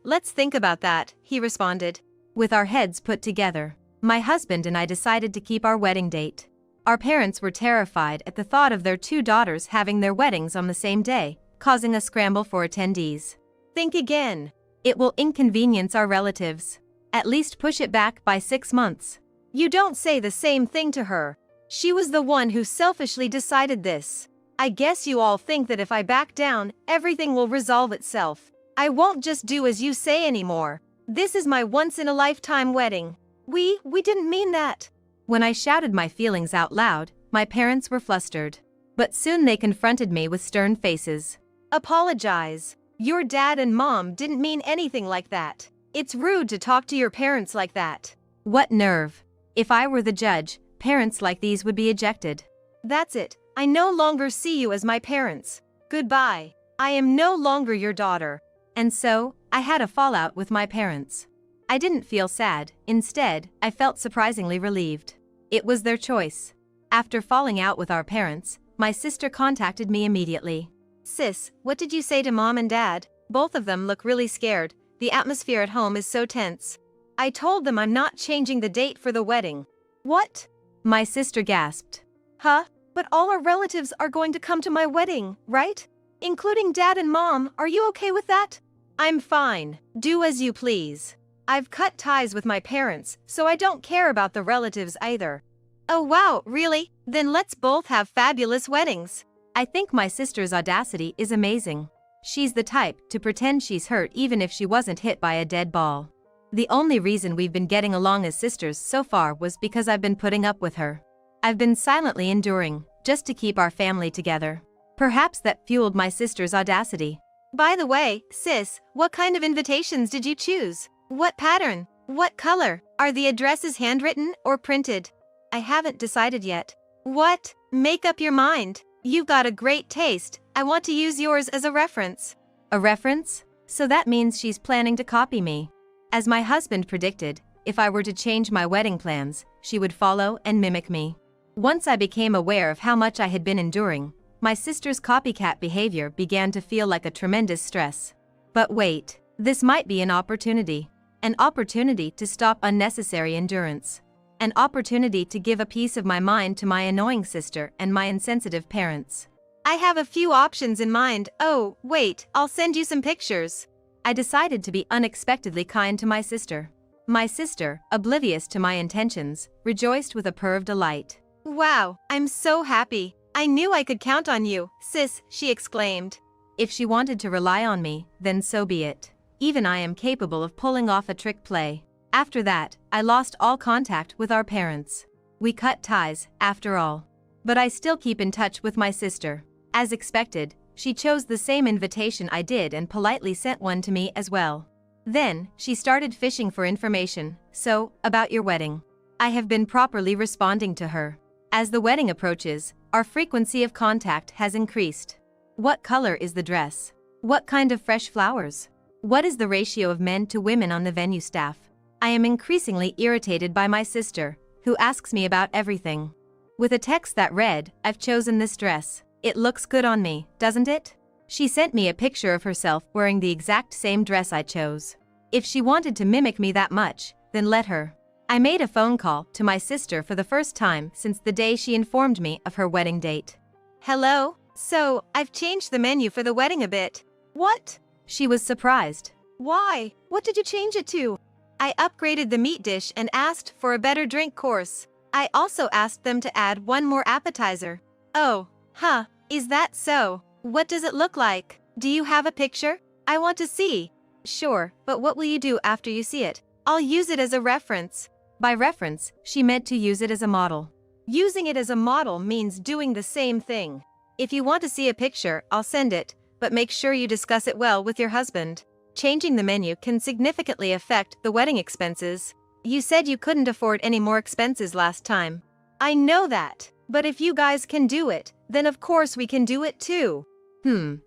Let's think about that, he responded. With our heads put together, my husband and I decided to keep our wedding date. Our parents were terrified at the thought of their two daughters having their weddings on the same day, causing a scramble for attendees. Think again. It will inconvenience our relatives. At least push it back by 6 months. You don't say the same thing to her. She was the one who selfishly decided this. I guess you all think that if I back down, everything will resolve itself. I won't just do as you say anymore. This is my once-in-a-lifetime wedding. We didn't mean that. When I shouted my feelings out loud, my parents were flustered. But soon they confronted me with stern faces. Apologize. Your dad and mom didn't mean anything like that. It's rude to talk to your parents like that. What nerve. If I were the judge, parents like these would be ejected. That's it. I no longer see you as my parents. Goodbye. I am no longer your daughter. And so, I had a fallout with my parents. I didn't feel sad. Instead, I felt surprisingly relieved. It was their choice. After falling out with our parents, my sister contacted me immediately. Sis, what did you say to mom and dad? Both of them look really scared. The atmosphere at home is so tense. I told them I'm not changing the date for the wedding. What? My sister gasped. Huh? But all our relatives are going to come to my wedding, right? Including dad and mom, are you okay with that? I'm fine. Do as you please. I've cut ties with my parents, so I don't care about the relatives either. Oh wow, really? Then let's both have fabulous weddings. I think my sister's audacity is amazing. She's the type to pretend she's hurt even if she wasn't hit by a dead ball. The only reason we've been getting along as sisters so far was because I've been putting up with her. I've been silently enduring, just to keep our family together. Perhaps that fueled my sister's audacity. By the way, sis, what kind of invitations did you choose? What pattern? What color? Are the addresses handwritten or printed? I haven't decided yet. What? Make up your mind. You've got a great taste. I want to use yours as a reference. A reference? So that means she's planning to copy me. As my husband predicted, if I were to change my wedding plans, she would follow and mimic me. Once I became aware of how much I had been enduring, my sister's copycat behavior began to feel like a tremendous stress. But wait, this might be an opportunity. An opportunity to stop unnecessary endurance. An opportunity to give a piece of my mind to my annoying sister and my insensitive parents. I have a few options in mind. Oh, wait, I'll send you some pictures. I decided to be unexpectedly kind to my sister. My sister, oblivious to my intentions, rejoiced with a purr of delight. Wow, I'm so happy. I knew I could count on you, sis, she exclaimed. If she wanted to rely on me, then so be it. Even I am capable of pulling off a trick play. After that, I lost all contact with our parents. We cut ties, after all. But I still keep in touch with my sister. As expected, she chose the same invitation I did and politely sent one to me as well. Then, she started fishing for information. So, about your wedding. I have been properly responding to her. As the wedding approaches, our frequency of contact has increased. What color is the dress? What kind of fresh flowers? What is the ratio of men to women on the venue staff? I am increasingly irritated by my sister, who asks me about everything. With a text that read, "I've chosen this dress. It looks good on me, doesn't it?" She sent me a picture of herself wearing the exact same dress I chose. If she wanted to mimic me that much, then let her. I made a phone call to my sister for the first time since the day she informed me of her wedding date. Hello? So, I've changed the menu for the wedding a bit. What? She was surprised. Why? What did you change it to? I upgraded the meat dish and asked for a better drink course. I also asked them to add one more appetizer. Oh, huh, is that so? What does it look like? Do you have a picture? I want to see. Sure, but what will you do after you see it? I'll use it as a reference. By reference, she meant to use it as a model. Using it as a model means doing the same thing. If you want to see a picture, I'll send it, but make sure you discuss it well with your husband. Changing the menu can significantly affect the wedding expenses. You said you couldn't afford any more expenses last time. I know that, but if you guys can do it, then of course we can do it too.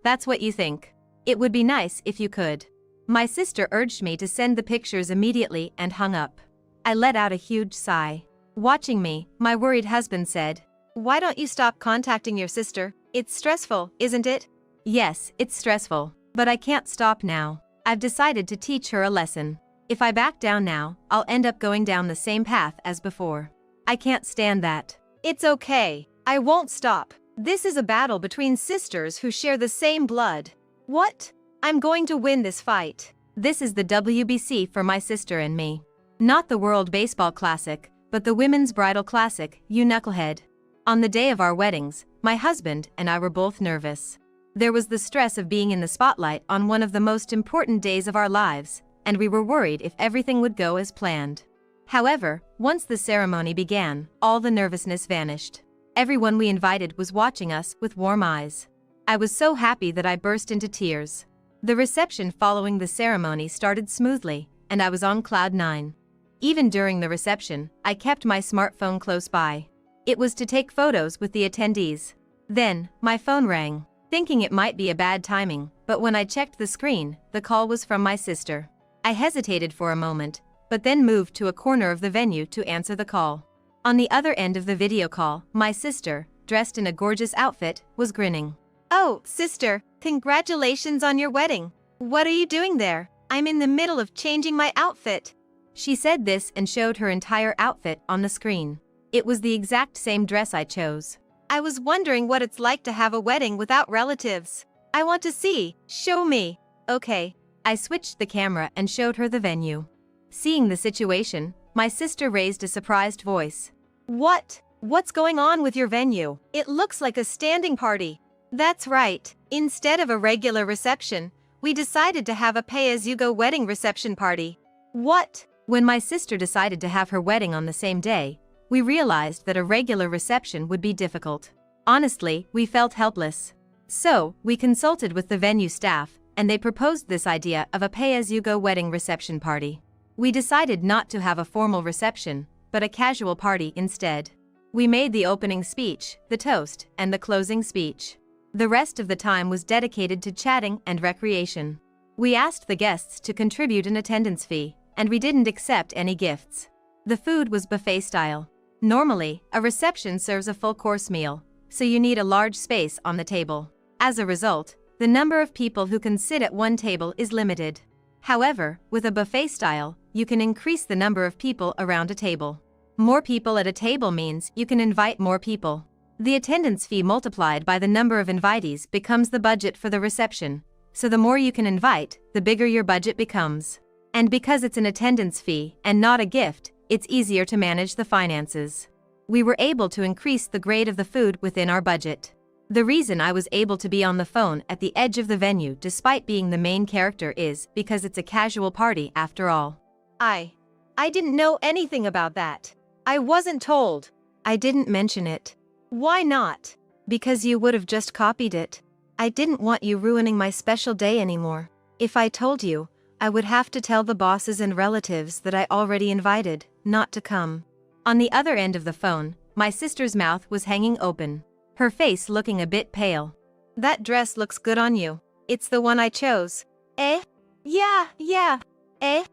That's what you think. It would be nice if you could. My sister urged me to send the pictures immediately and hung up. I let out a huge sigh. Watching me, my worried husband said, "Why don't you stop contacting your sister? It's stressful, isn't it?" Yes, it's stressful, but I can't stop now. I've decided to teach her a lesson. If I back down now, I'll end up going down the same path as before. I can't stand that. It's okay. I won't stop. This is a battle between sisters who share the same blood. What? I'm going to win this fight. This is the WBC for my sister and me. Not the World Baseball Classic, but the Women's Bridal Classic, you knucklehead. On the day of our weddings, my husband and I were both nervous. There was the stress of being in the spotlight on one of the most important days of our lives, and we were worried if everything would go as planned. However, once the ceremony began, all the nervousness vanished. Everyone we invited was watching us with warm eyes. I was so happy that I burst into tears. The reception following the ceremony started smoothly, and I was on cloud 9. Even during the reception, I kept my smartphone close by. It was to take photos with the attendees. Then, my phone rang, thinking it might be a bad timing, but when I checked the screen, the call was from my sister. I hesitated for a moment, but then moved to a corner of the venue to answer the call. On the other end of the video call, my sister, dressed in a gorgeous outfit, was grinning. Oh, sister, congratulations on your wedding. What are you doing there? I'm in the middle of changing my outfit. She said this and showed her entire outfit on the screen. It was the exact same dress I chose. I was wondering what it's like to have a wedding without relatives. I want to see. Show me. Okay. I switched the camera and showed her the venue. Seeing the situation, my sister raised a surprised voice. What's going on with your venue? It looks like a standing party. That's right. Instead of a regular reception, we decided to have a pay-as-you-go wedding reception party. What? When my sister decided to have her wedding on the same day, we realized that a regular reception would be difficult. Honestly, we felt helpless. So, we consulted with the venue staff, and they proposed this idea of a pay-as-you-go wedding reception party. We decided not to have a formal reception, but a casual party instead. We made the opening speech, the toast, and the closing speech. The rest of the time was dedicated to chatting and recreation. We asked the guests to contribute an attendance fee, and we didn't accept any gifts. The food was buffet style. Normally, a reception serves a full-course meal, so you need a large space on the table. As a result, the number of people who can sit at one table is limited. However, with a buffet style, you can increase the number of people around a table. More people at a table means you can invite more people. The attendance fee multiplied by the number of invitees becomes the budget for the reception, so the more you can invite, the bigger your budget becomes. And because it's an attendance fee and not a gift, it's easier to manage the finances. We were able to increase the grade of the food within our budget. The reason I was able to be on the phone at the edge of the venue despite being the main character is because it's a casual party after all. I didn't know anything about that. I wasn't told. I didn't mention it. Why not? Because you would have just copied it. I didn't want you ruining my special day anymore. If I told you, I would have to tell the bosses and relatives that I already invited, not to come. On the other end of the phone, my sister's mouth was hanging open, her face looking a bit pale. That dress looks good on you. It's the one I chose. Eh? Yeah. Eh?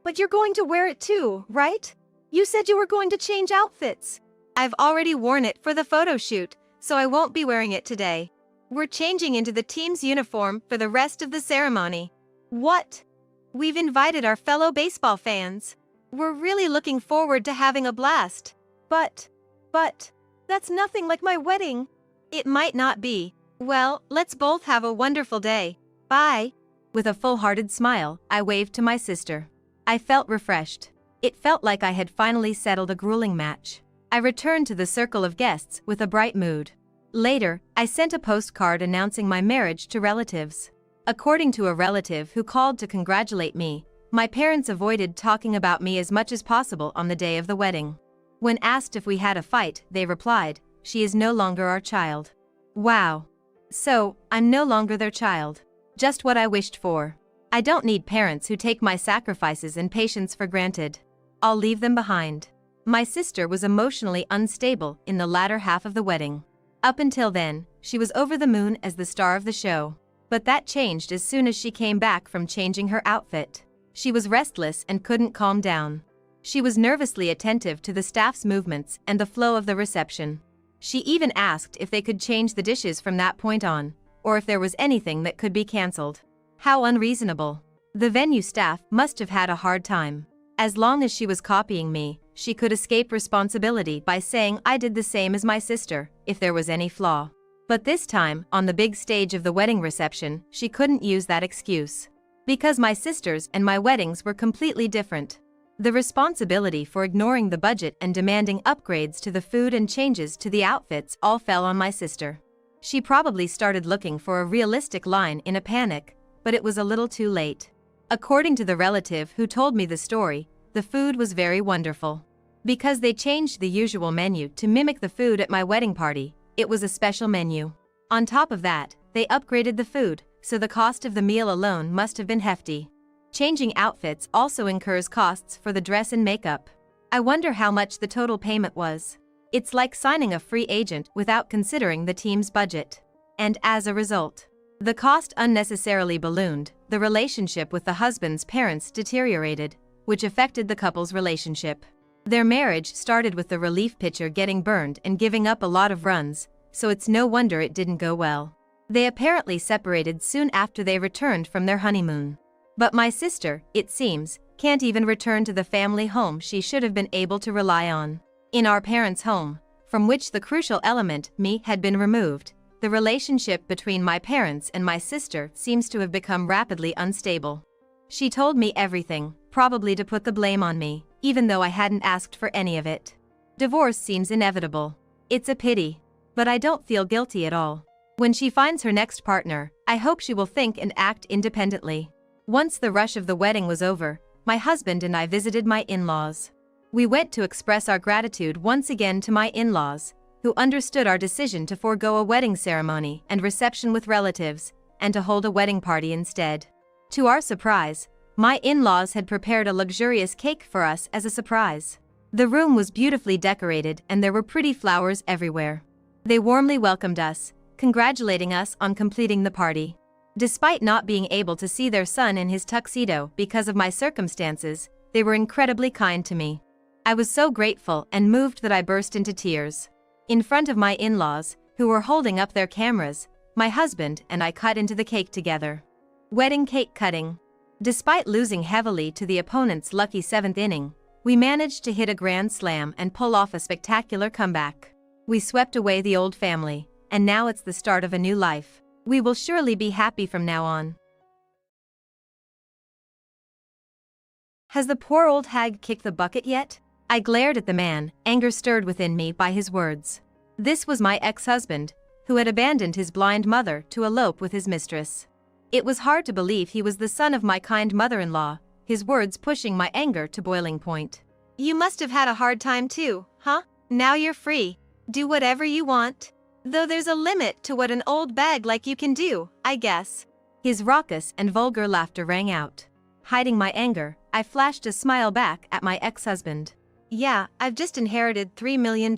But you're going to wear it too, right? You said you were going to change outfits. I've already worn it for the photo shoot, so I won't be wearing it today. We're changing into the team's uniform for the rest of the ceremony. What? We've invited our fellow baseball fans. We're really looking forward to having a blast. But, that's nothing like my wedding. It might not be. Well, let's both have a wonderful day. Bye. With a full-hearted smile, I waved to my sister. I felt refreshed. It felt like I had finally settled a grueling match. I returned to the circle of guests with a bright mood. Later, I sent a postcard announcing my marriage to relatives. According to a relative who called to congratulate me, my parents avoided talking about me as much as possible on the day of the wedding. When asked if we had a fight, they replied, "She is no longer our child." Wow. So, I'm no longer their child. Just what I wished for. I don't need parents who take my sacrifices and patience for granted. I'll leave them behind. My sister was emotionally unstable in the latter half of the wedding. Up until then, she was over the moon as the star of the show. But that changed as soon as she came back from changing her outfit. She was restless and couldn't calm down. She was nervously attentive to the staff's movements and the flow of the reception. She even asked if they could change the dishes from that point on, or if there was anything that could be cancelled. How unreasonable. The venue staff must have had a hard time. As long as she was copying me, she could escape responsibility by saying I did the same as my sister, if there was any flaw. But this time, on the big stage of the wedding reception, she couldn't use that excuse. Because my sisters and my weddings were completely different. The responsibility for ignoring the budget and demanding upgrades to the food and changes to the outfits all fell on my sister. She probably started looking for a realistic line in a panic, but it was a little too late. According to the relative who told me the story, the food was very wonderful. Because they changed the usual menu to mimic the food at my wedding party, it was a special menu. On top of that, they upgraded the food, so the cost of the meal alone must have been hefty. Changing outfits also incurs costs for the dress and makeup. I wonder how much the total payment was. It's like signing a free agent without considering the team's budget. And as a result, the cost unnecessarily ballooned, the relationship with the husband's parents deteriorated, which affected the couple's relationship. Their marriage started with the relief pitcher getting burned and giving up a lot of runs, so it's no wonder it didn't go well. They apparently separated soon after they returned from their honeymoon. But my sister, it seems, can't even return to the family home she should have been able to rely on. In our parents' home, from which the crucial element, me, had been removed, the relationship between my parents and my sister seems to have become rapidly unstable. She told me everything, probably to put the blame on me, even though I hadn't asked for any of it. Divorce seems inevitable. It's a pity. But I don't feel guilty at all. When she finds her next partner, I hope she will think and act independently. Once the rush of the wedding was over, my husband and I visited my in-laws. We went to express our gratitude once again to my in-laws, who understood our decision to forego a wedding ceremony and reception with relatives, and to hold a wedding party instead. To our surprise, my in-laws had prepared a luxurious cake for us as a surprise. The room was beautifully decorated and there were pretty flowers everywhere. They warmly welcomed us, congratulating us on completing the party. Despite not being able to see their son in his tuxedo because of my circumstances, they were incredibly kind to me. I was so grateful and moved that I burst into tears. In front of my in-laws, who were holding up their cameras, my husband and I cut into the cake together. Wedding cake cutting. Despite losing heavily to the opponent's lucky 7th inning, we managed to hit a grand slam and pull off a spectacular comeback. We swept away the old family, and now it's the start of a new life. We will surely be happy from now on. Has the poor old hag kicked the bucket yet? I glared at the man, anger stirred within me by his words. This was my ex-husband, who had abandoned his blind mother to elope with his mistress. It was hard to believe he was the son of my kind mother-in-law, his words pushing my anger to boiling point. You must have had a hard time too, huh? Now you're free. Do whatever you want. Though there's a limit to what an old bag like you can do, I guess. His raucous and vulgar laughter rang out. Hiding my anger, I flashed a smile back at my ex-husband. Yeah, I've just inherited $3 million.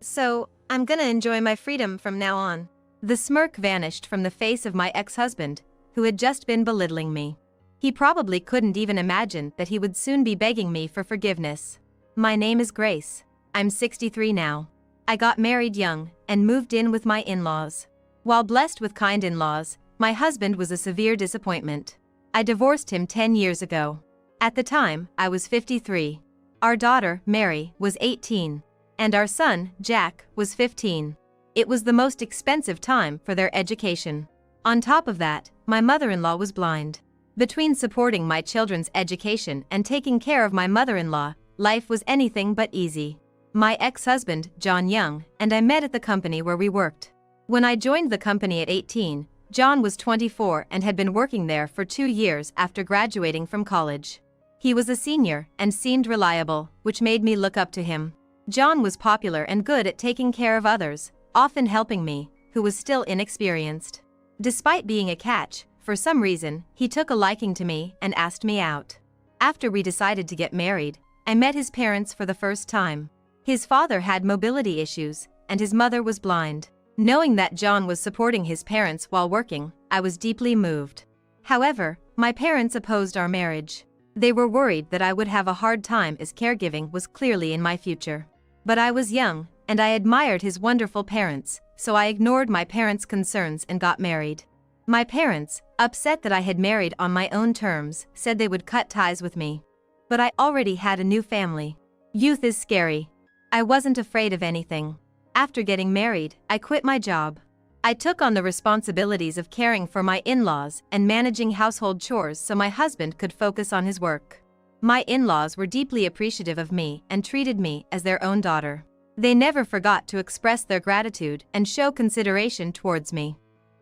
So, I'm gonna enjoy my freedom from now on. The smirk vanished from the face of my ex-husband, who had just been belittling me. He probably couldn't even imagine that he would soon be begging me for forgiveness. My name is Grace. I'm 63 now. I got married young and moved in with my in-laws. While blessed with kind in-laws, my husband was a severe disappointment. I divorced him 10 years ago. At the time, I was 53. Our daughter, Mary, was 18. And our son, Jack, was 15. It was the most expensive time for their education. On top of that, my mother-in-law was blind. Between supporting my children's education and taking care of my mother-in-law, life was anything but easy. My ex-husband, John Young, and I met at the company where we worked. When I joined the company at 18, John was 24 and had been working there for 2 years after graduating from college. He was a senior and seemed reliable, which made me look up to him. John was popular and good at taking care of others, often helping me, who was still inexperienced. Despite being a catch, for some reason, he took a liking to me and asked me out. After we decided to get married, I met his parents for the first time. His father had mobility issues, and his mother was blind. Knowing that John was supporting his parents while working, I was deeply moved. However, my parents opposed our marriage. They were worried that I would have a hard time as caregiving was clearly in my future. But I was young, and I admired his wonderful parents, so I ignored my parents' concerns and got married. My parents, upset that I had married on my own terms, said they would cut ties with me. But I already had a new family. Youth is scary. I wasn't afraid of anything. After getting married, I quit my job. I took on the responsibilities of caring for my in-laws and managing household chores so my husband could focus on his work. My in-laws were deeply appreciative of me and treated me as their own daughter. They never forgot to express their gratitude and show consideration towards me.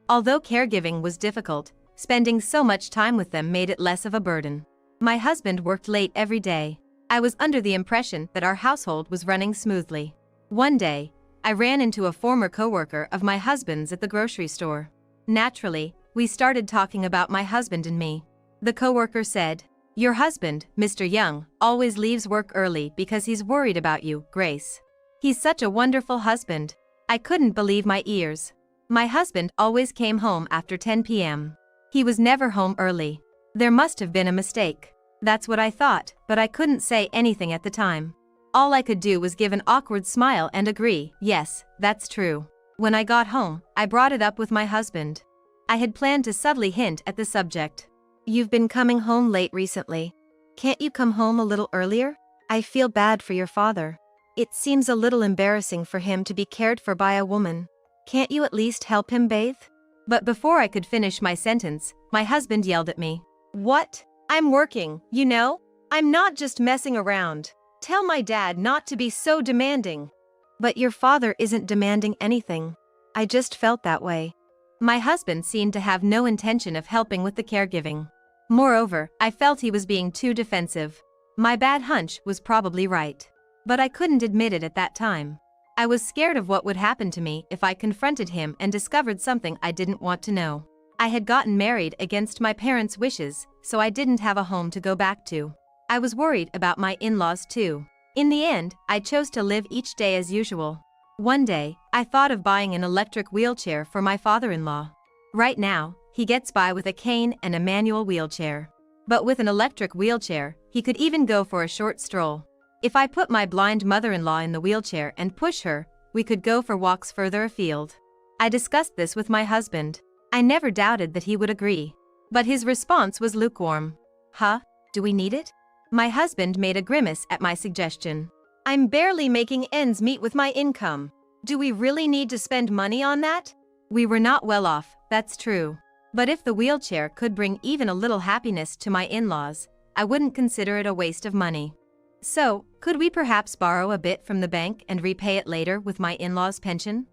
Although caregiving was difficult, spending so much time with them made it less of a burden. My husband worked late every day. I was under the impression that our household was running smoothly. One day, I ran into a former coworker of my husband's at the grocery store. Naturally, we started talking about my husband and me. The coworker said, "Your husband, Mr. Young, always leaves work early because he's worried about you, Grace. He's such a wonderful husband." I couldn't believe my ears. My husband always came home after 10 p.m. He was never home early. There must have been a mistake. That's what I thought, but I couldn't say anything at the time. All I could do was give an awkward smile and agree, yes, that's true. When I got home, I brought it up with my husband. I had planned to subtly hint at the subject. "You've been coming home late recently. Can't you come home a little earlier? I feel bad for your father. It seems a little embarrassing for him to be cared for by a woman. Can't you at least help him bathe?" But before I could finish my sentence, my husband yelled at me. "What? I'm working, you know? I'm not just messing around. Tell my dad not to be so demanding." "But your father isn't demanding anything. I just felt that way." My husband seemed to have no intention of helping with the caregiving. Moreover, I felt he was being too defensive. My bad hunch was probably right. But I couldn't admit it at that time. I was scared of what would happen to me if I confronted him and discovered something I didn't want to know. I had gotten married against my parents' wishes, so I didn't have a home to go back to. I was worried about my in-laws too. In the end, I chose to live each day as usual. One day, I thought of buying an electric wheelchair for my father-in-law. Right now, he gets by with a cane and a manual wheelchair. But with an electric wheelchair, he could even go for a short stroll. If I put my blind mother-in-law in the wheelchair and push her, we could go for walks further afield. I discussed this with my husband. I never doubted that he would agree. But his response was lukewarm. "Huh? Do we need it?" My husband made a grimace at my suggestion. "I'm barely making ends meet with my income. Do we really need to spend money on that?" We were not well off, that's true. But if the wheelchair could bring even a little happiness to my in-laws, I wouldn't consider it a waste of money. So, could we perhaps borrow a bit from the bank and repay it later with my in-laws' pension?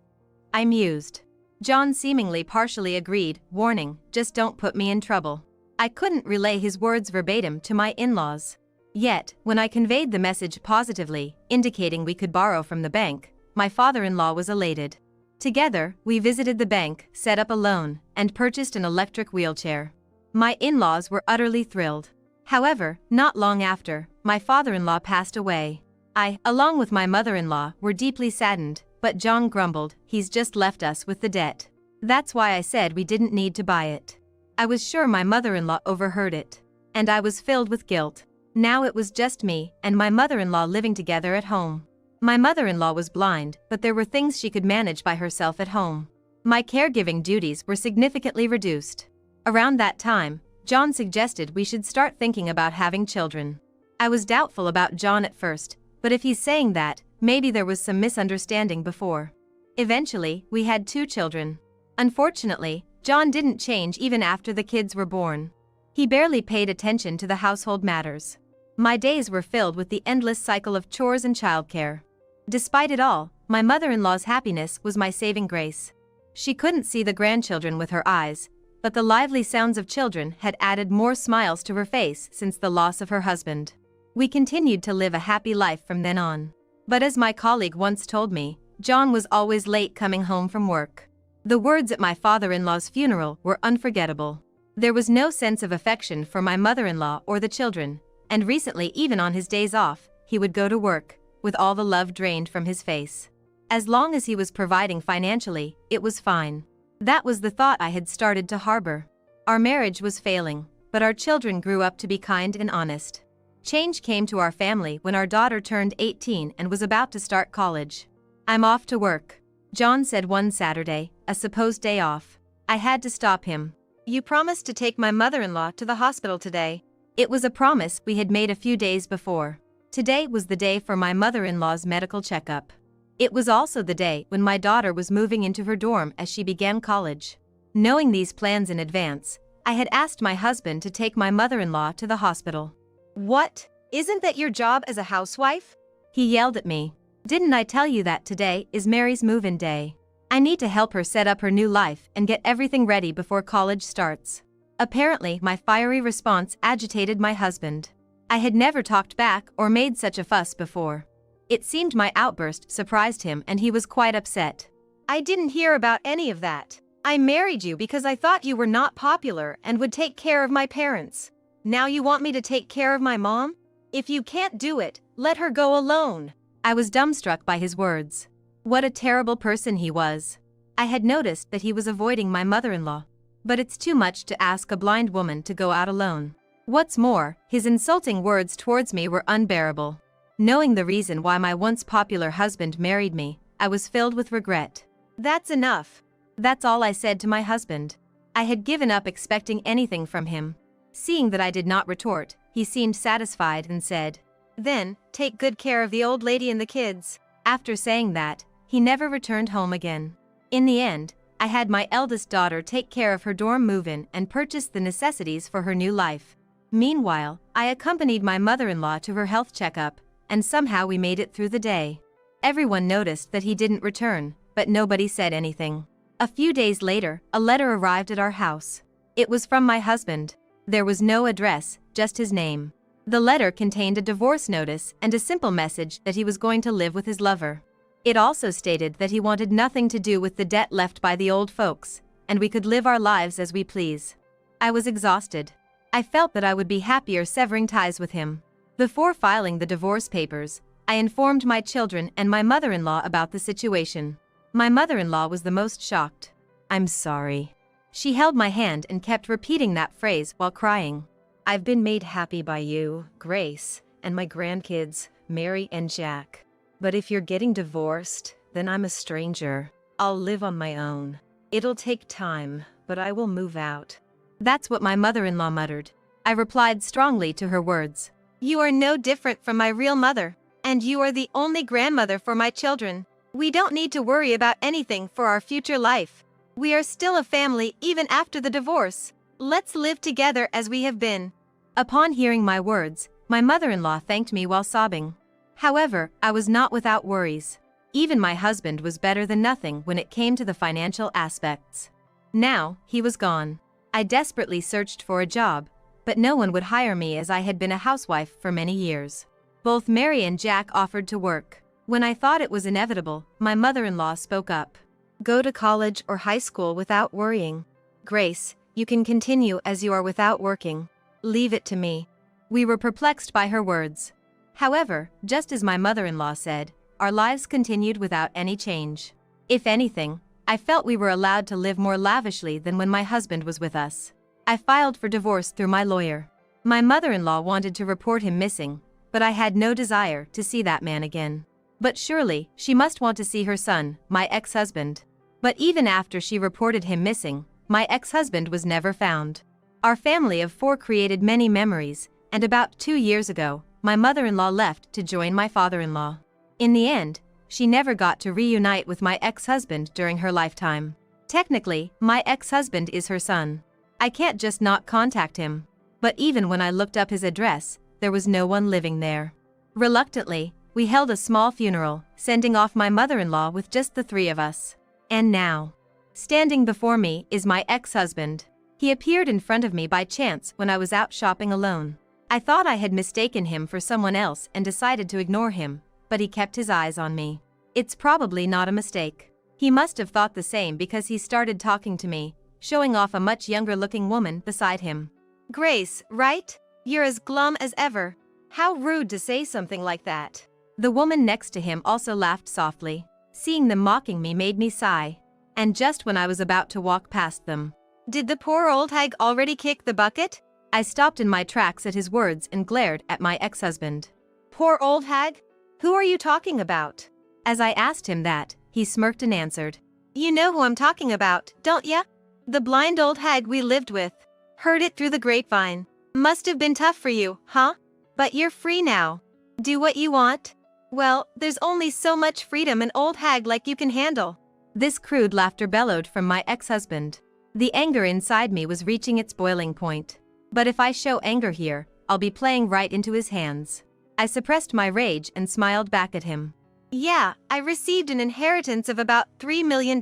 I mused. John seemingly partially agreed, warning, "Just don't put me in trouble." I couldn't relay his words verbatim to my in-laws. Yet, when I conveyed the message positively, indicating we could borrow from the bank, my father-in-law was elated. Together, we visited the bank, set up a loan, and purchased an electric wheelchair. My in-laws were utterly thrilled. However, not long after, my father-in-law passed away. I, along with my mother-in-law, were deeply saddened, but John grumbled, "He's just left us with the debt." That's why I said we didn't need to buy it. I was sure my mother-in-law overheard it. And I was filled with guilt. Now it was just me and my mother-in-law living together at home. My mother-in-law was blind, but there were things she could manage by herself at home. My caregiving duties were significantly reduced. Around that time, John suggested we should start thinking about having children. I was doubtful about John at first, but if he's saying that, maybe there was some misunderstanding before. Eventually, we had 2 children. Unfortunately, John didn't change even after the kids were born. He barely paid attention to the household matters. My days were filled with the endless cycle of chores and childcare. Despite it all, my mother-in-law's happiness was my saving grace. She couldn't see the grandchildren with her eyes, but the lively sounds of children had added more smiles to her face since the loss of her husband. We continued to live a happy life from then on. But as my colleague once told me, John was always late coming home from work. The words at my father-in-law's funeral were unforgettable. There was no sense of affection for my mother-in-law or the children, and recently even on his days off, he would go to work, with all the love drained from his face. As long as he was providing financially, it was fine. That was the thought I had started to harbor. Our marriage was failing, but our children grew up to be kind and honest. Change came to our family when our daughter turned 18 and was about to start college. "I'm off to work," John said one Saturday, a supposed day off. I had to stop him. "You promised to take my mother-in-law to the hospital today." It was a promise we had made a few days before. Today was the day for my mother-in-law's medical checkup. It was also the day when my daughter was moving into her dorm as she began college. Knowing these plans in advance, I had asked my husband to take my mother-in-law to the hospital. What? Isn't that your job as a housewife? He yelled at me. Didn't I tell you that today is Mary's move-in day? I need to help her set up her new life and get everything ready before college starts. Apparently, my fiery response agitated my husband. I had never talked back or made such a fuss before. It seemed my outburst surprised him and he was quite upset. I didn't hear about any of that. I married you because I thought you were not popular and would take care of my parents. Now you want me to take care of my mom? If you can't do it, let her go alone. I was dumbstruck by his words. What a terrible person he was. I had noticed that he was avoiding my mother-in-law. But it's too much to ask a blind woman to go out alone. What's more, his insulting words towards me were unbearable. Knowing the reason why my once popular husband married me, I was filled with regret. That's enough. That's all I said to my husband. I had given up expecting anything from him. Seeing that I did not retort, he seemed satisfied and said, "Then, take good care of the old lady and the kids." After saying that, he never returned home again. In the end, I had my eldest daughter take care of her dorm move-in and purchase the necessities for her new life. Meanwhile, I accompanied my mother-in-law to her health checkup, and somehow we made it through the day. Everyone noticed that he didn't return, but nobody said anything. A few days later, a letter arrived at our house. It was from my husband. There was no address, just his name. The letter contained a divorce notice and a simple message that he was going to live with his lover. It also stated that he wanted nothing to do with the debt left by the old folks, and we could live our lives as we please. I was exhausted. I felt that I would be happier severing ties with him. Before filing the divorce papers, I informed my children and my mother-in-law about the situation. My mother-in-law was the most shocked. "I'm sorry." She held my hand and kept repeating that phrase while crying. "I've been made happy by you, Grace, and my grandkids, Mary and Jack. But if you're getting divorced, then I'm a stranger. I'll live on my own. It'll take time, but I will move out." That's what my mother-in-law muttered. I replied strongly to her words. "You are no different from my real mother, and you are the only grandmother for my children. We don't need to worry about anything for our future life. We are still a family even after the divorce. Let's live together as we have been." Upon hearing my words, my mother-in-law thanked me while sobbing. However, I was not without worries. Even my husband was better than nothing when it came to the financial aspects. Now, he was gone. I desperately searched for a job, but no one would hire me as I had been a housewife for many years. Both Mary and Jack offered to work. When I thought it was inevitable, my mother-in-law spoke up. "Go to college or high school without worrying. Grace, you can continue as you are without working. Leave it to me." We were perplexed by her words. However, just as my mother-in-law said, our lives continued without any change. If anything, I felt we were allowed to live more lavishly than when my husband was with us. I filed for divorce through my lawyer. My mother-in-law wanted to report him missing, but I had no desire to see that man again. But surely, she must want to see her son, my ex-husband. But even after she reported him missing, my ex-husband was never found. Our family of 4 created many memories, and about 2 years ago, my mother-in-law left to join my father-in-law. In the end, she never got to reunite with my ex-husband during her lifetime. Technically, my ex-husband is her son. I can't just not contact him. But even when I looked up his address, there was no one living there. Reluctantly, we held a small funeral, sending off my mother-in-law with just the 3 of us. And now, standing before me is my ex-husband. He appeared in front of me by chance when I was out shopping alone. I thought I had mistaken him for someone else and decided to ignore him, but he kept his eyes on me. It's probably not a mistake. He must have thought the same because he started talking to me, showing off a much younger-looking woman beside him. "Grace, right? You're as glum as ever. How rude to say something like that." The woman next to him also laughed softly. Seeing them mocking me made me sigh. And just when I was about to walk past them, "Did the poor old hag already kick the bucket?" I stopped in my tracks at his words and glared at my ex-husband. "Poor old hag? Who are you talking about?" As I asked him that, he smirked and answered, "You know who I'm talking about, don't ya? The blind old hag we lived with. Heard it through the grapevine. Must have been tough for you, huh? But you're free now. Do what you want." Well, there's only so much freedom an old hag like you can handle. This crude laughter bellowed from my ex-husband. The anger inside me was reaching its boiling point. But if I show anger here, I'll be playing right into his hands. I suppressed my rage and smiled back at him. Yeah, I received an inheritance of about $3 million.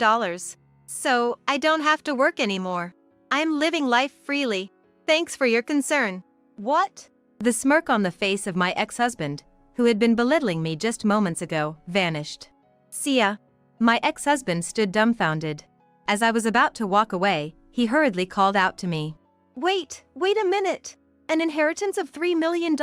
So, I don't have to work anymore. I'm living life freely. Thanks for your concern. What? The smirk on the face of my ex-husband, who had been belittling me just moments ago, vanished. See ya. My ex-husband stood dumbfounded. As I was about to walk away, he hurriedly called out to me. Wait a minute. An inheritance of $3 million?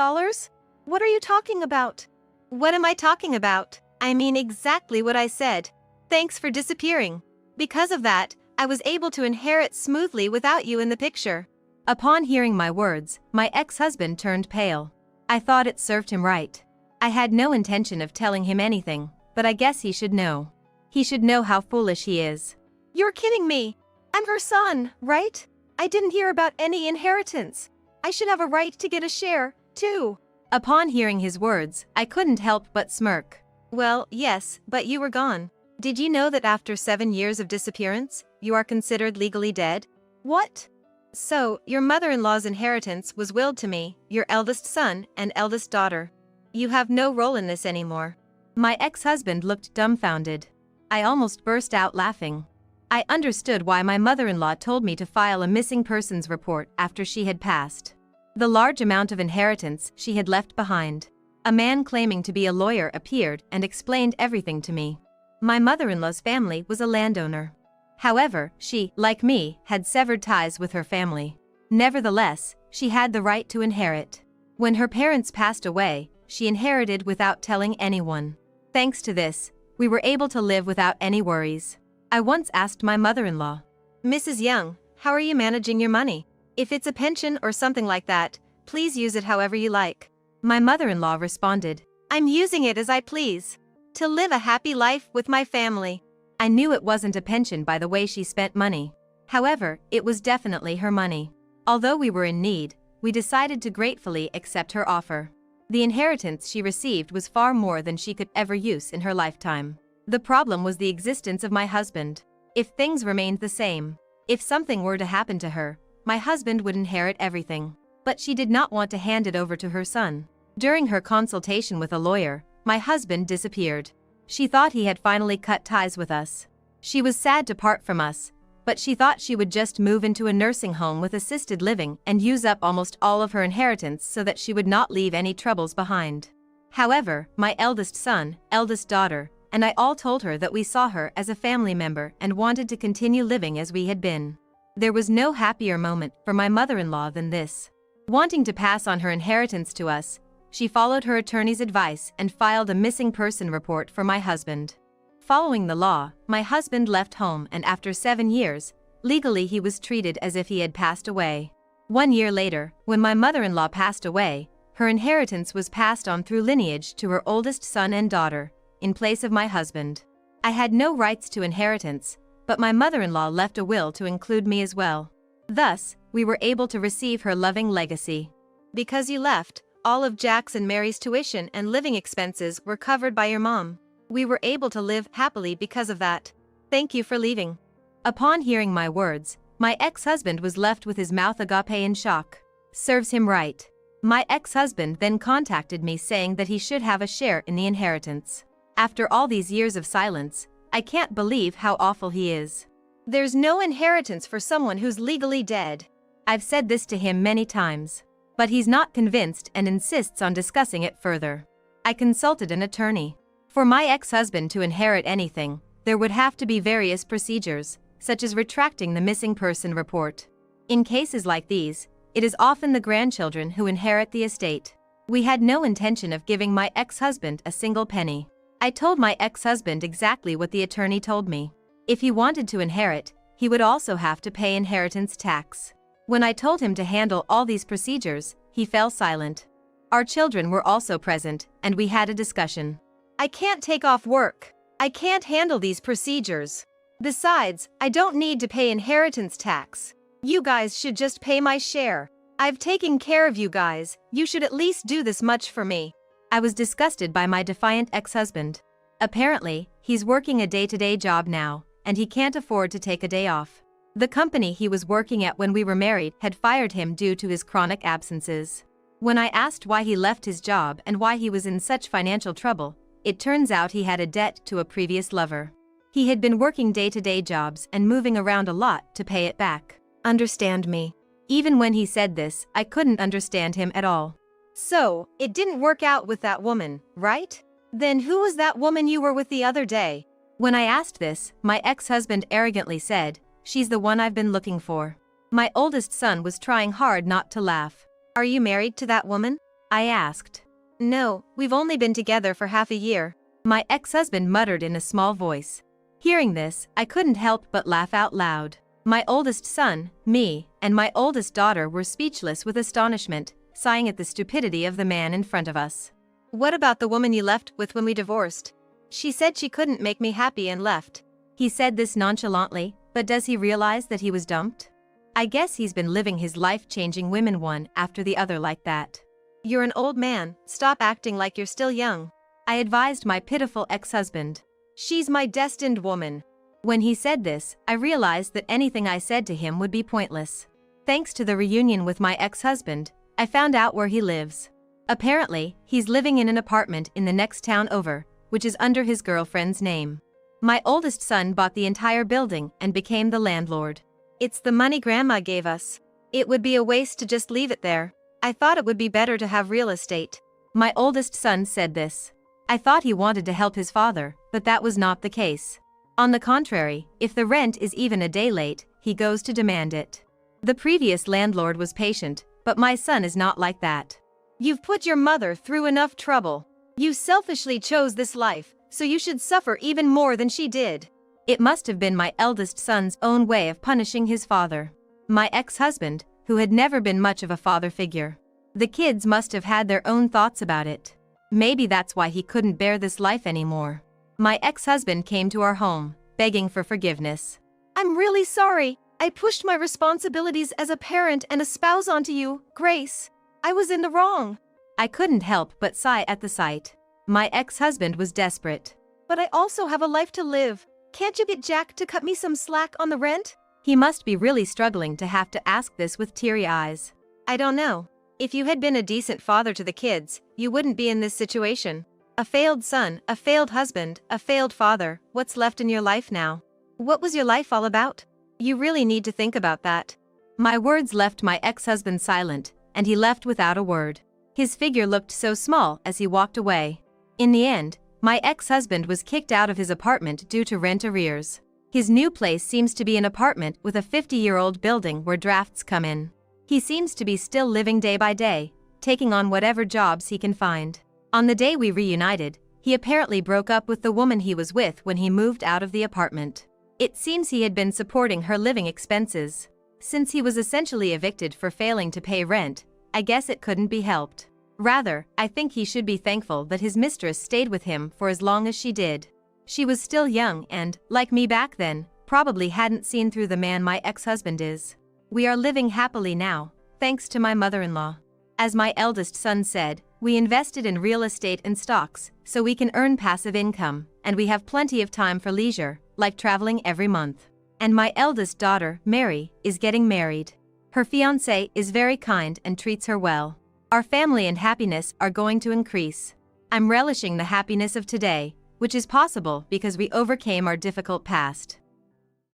What are you talking about? What am I talking about? I mean exactly what I said. Thanks for disappearing. Because of that, I was able to inherit smoothly without you in the picture. Upon hearing my words, my ex-husband turned pale. I thought it served him right. I had no intention of telling him anything, but I guess he should know. He should know how foolish he is. You're kidding me. I'm her son, right? I didn't hear about any inheritance. I should have a right to get a share, too. Upon hearing his words, I couldn't help but smirk. Well, yes, but you were gone. Did you know that after 7 years of disappearance, you are considered legally dead? What? So, your mother-in-law's inheritance was willed to me, your eldest son and eldest daughter. You have no role in this anymore. My ex-husband looked dumbfounded. I almost burst out laughing. I understood why my mother-in-law told me to file a missing persons report after she had passed. The large amount of inheritance she had left behind. A man claiming to be a lawyer appeared and explained everything to me. My mother-in-law's family was a landowner. However, she, like me, had severed ties with her family. Nevertheless, she had the right to inherit. When her parents passed away, she inherited without telling anyone. Thanks to this, we were able to live without any worries. I once asked my mother-in-law, Mrs. Young, how are you managing your money? If it's a pension or something like that, please use it however you like. My mother-in-law responded, I'm using it as I please. To live a happy life with my family. I knew it wasn't a pension by the way she spent money. However, it was definitely her money. Although we were in need, we decided to gratefully accept her offer. The inheritance she received was far more than she could ever use in her lifetime. The problem was the existence of my husband. If things remained the same, if something were to happen to her, my husband would inherit everything. But she did not want to hand it over to her son. During her consultation with a lawyer, my husband disappeared. She thought he had finally cut ties with us. She was sad to part from us, but she thought she would just move into a nursing home with assisted living and use up almost all of her inheritance so that she would not leave any troubles behind. However, my eldest son, eldest daughter, and I all told her that we saw her as a family member and wanted to continue living as we had been. There was no happier moment for my mother-in-law than this. Wanting to pass on her inheritance to us, she followed her attorney's advice and filed a missing person report for my husband. Following the law, my husband left home and after 7 years, legally he was treated as if he had passed away. 1 year later, when my mother-in-law passed away, her inheritance was passed on through lineage to her oldest son and daughter, in place of my husband. I had no rights to inheritance, but my mother-in-law left a will to include me as well. Thus, we were able to receive her loving legacy. Because you left, all of Jack's and Mary's tuition and living expenses were covered by your mom. We were able to live happily because of that. Thank you for leaving. Upon hearing my words, my ex-husband was left with his mouth agape in shock. Serves him right. My ex-husband then contacted me saying that he should have a share in the inheritance. After all these years of silence, I can't believe how awful he is. There's no inheritance for someone who's legally dead. I've said this to him many times. But he's not convinced and insists on discussing it further. I consulted an attorney. For my ex-husband to inherit anything, there would have to be various procedures, such as retracting the missing person report. In cases like these, it is often the grandchildren who inherit the estate. We had no intention of giving my ex-husband a single penny. I told my ex-husband exactly what the attorney told me. If he wanted to inherit, he would also have to pay inheritance tax. When I told him to handle all these procedures, he fell silent. Our children were also present, and we had a discussion. I can't take off work. I can't handle these procedures. Besides, I don't need to pay inheritance tax. You guys should just pay my share. I've taken care of you guys, you should at least do this much for me. I was disgusted by my defiant ex-husband. Apparently, he's working a day-to-day job now, and he can't afford to take a day off. The company he was working at when we were married had fired him due to his chronic absences. When I asked why he left his job and why he was in such financial trouble, it turns out he had a debt to a previous lover. He had been working day-to-day jobs and moving around a lot to pay it back. Understand me? Even when he said this, I couldn't understand him at all. So, it didn't work out with that woman, right? Then who was that woman you were with the other day? When I asked this, my ex-husband arrogantly said, "She's the one I've been looking for." My oldest son was trying hard not to laugh. Are you married to that woman? I asked. No, we've only been together for half a year. My ex-husband muttered in a small voice. Hearing this, I couldn't help but laugh out loud. My oldest son, me, and my oldest daughter were speechless with astonishment, sighing at the stupidity of the man in front of us. What about the woman you left with when we divorced? She said she couldn't make me happy and left. He said this nonchalantly, but does he realize that he was dumped? I guess he's been living his life changing women one after the other like that. You're an old man, stop acting like you're still young. I advised my pitiful ex-husband. She's my destined woman. When he said this, I realized that anything I said to him would be pointless. Thanks to the reunion with my ex-husband, I found out where he lives. Apparently, he's living in an apartment in the next town over, which is under his girlfriend's name. My oldest son bought the entire building and became the landlord. It's the money Grandma gave us. It would be a waste to just leave it there. I thought it would be better to have real estate. My oldest son said this. I thought he wanted to help his father, but that was not the case. On the contrary, if the rent is even a day late, he goes to demand it. The previous landlord was patient, but my son is not like that. You've put your mother through enough trouble. You selfishly chose this life, so you should suffer even more than she did. It must have been my eldest son's own way of punishing his father. My ex-husband, who had never been much of a father figure. The kids must have had their own thoughts about it. Maybe that's why he couldn't bear this life anymore. My ex-husband came to our home, begging for forgiveness. I'm really sorry. I pushed my responsibilities as a parent and a spouse onto you, Grace. I was in the wrong. I couldn't help but sigh at the sight. My ex-husband was desperate. But I also have a life to live. Can't you get Jack to cut me some slack on the rent? He must be really struggling to have to ask this with teary eyes. I don't know. If you had been a decent father to the kids, you wouldn't be in this situation. A failed son, a failed husband, a failed father, what's left in your life now? What was your life all about? You really need to think about that. My words left my ex-husband silent, and he left without a word. His figure looked so small as he walked away. In the end, my ex-husband was kicked out of his apartment due to rent arrears. His new place seems to be an apartment with a 50-year-old building where drafts come in. He seems to be still living day by day, taking on whatever jobs he can find. On the day we reunited, he apparently broke up with the woman he was with when he moved out of the apartment. It seems he had been supporting her living expenses. Since he was essentially evicted for failing to pay rent, I guess it couldn't be helped. Rather, I think he should be thankful that his mistress stayed with him for as long as she did. She was still young and, like me back then, probably hadn't seen through the man my ex-husband is. We are living happily now, thanks to my mother-in-law. As my eldest son said, we invested in real estate and stocks, so we can earn passive income, and we have plenty of time for leisure, like traveling every month. And my eldest daughter, Mary, is getting married. Her fiancé is very kind and treats her well. Our family and happiness are going to increase. I'm relishing the happiness of today, which is possible because we overcame our difficult past.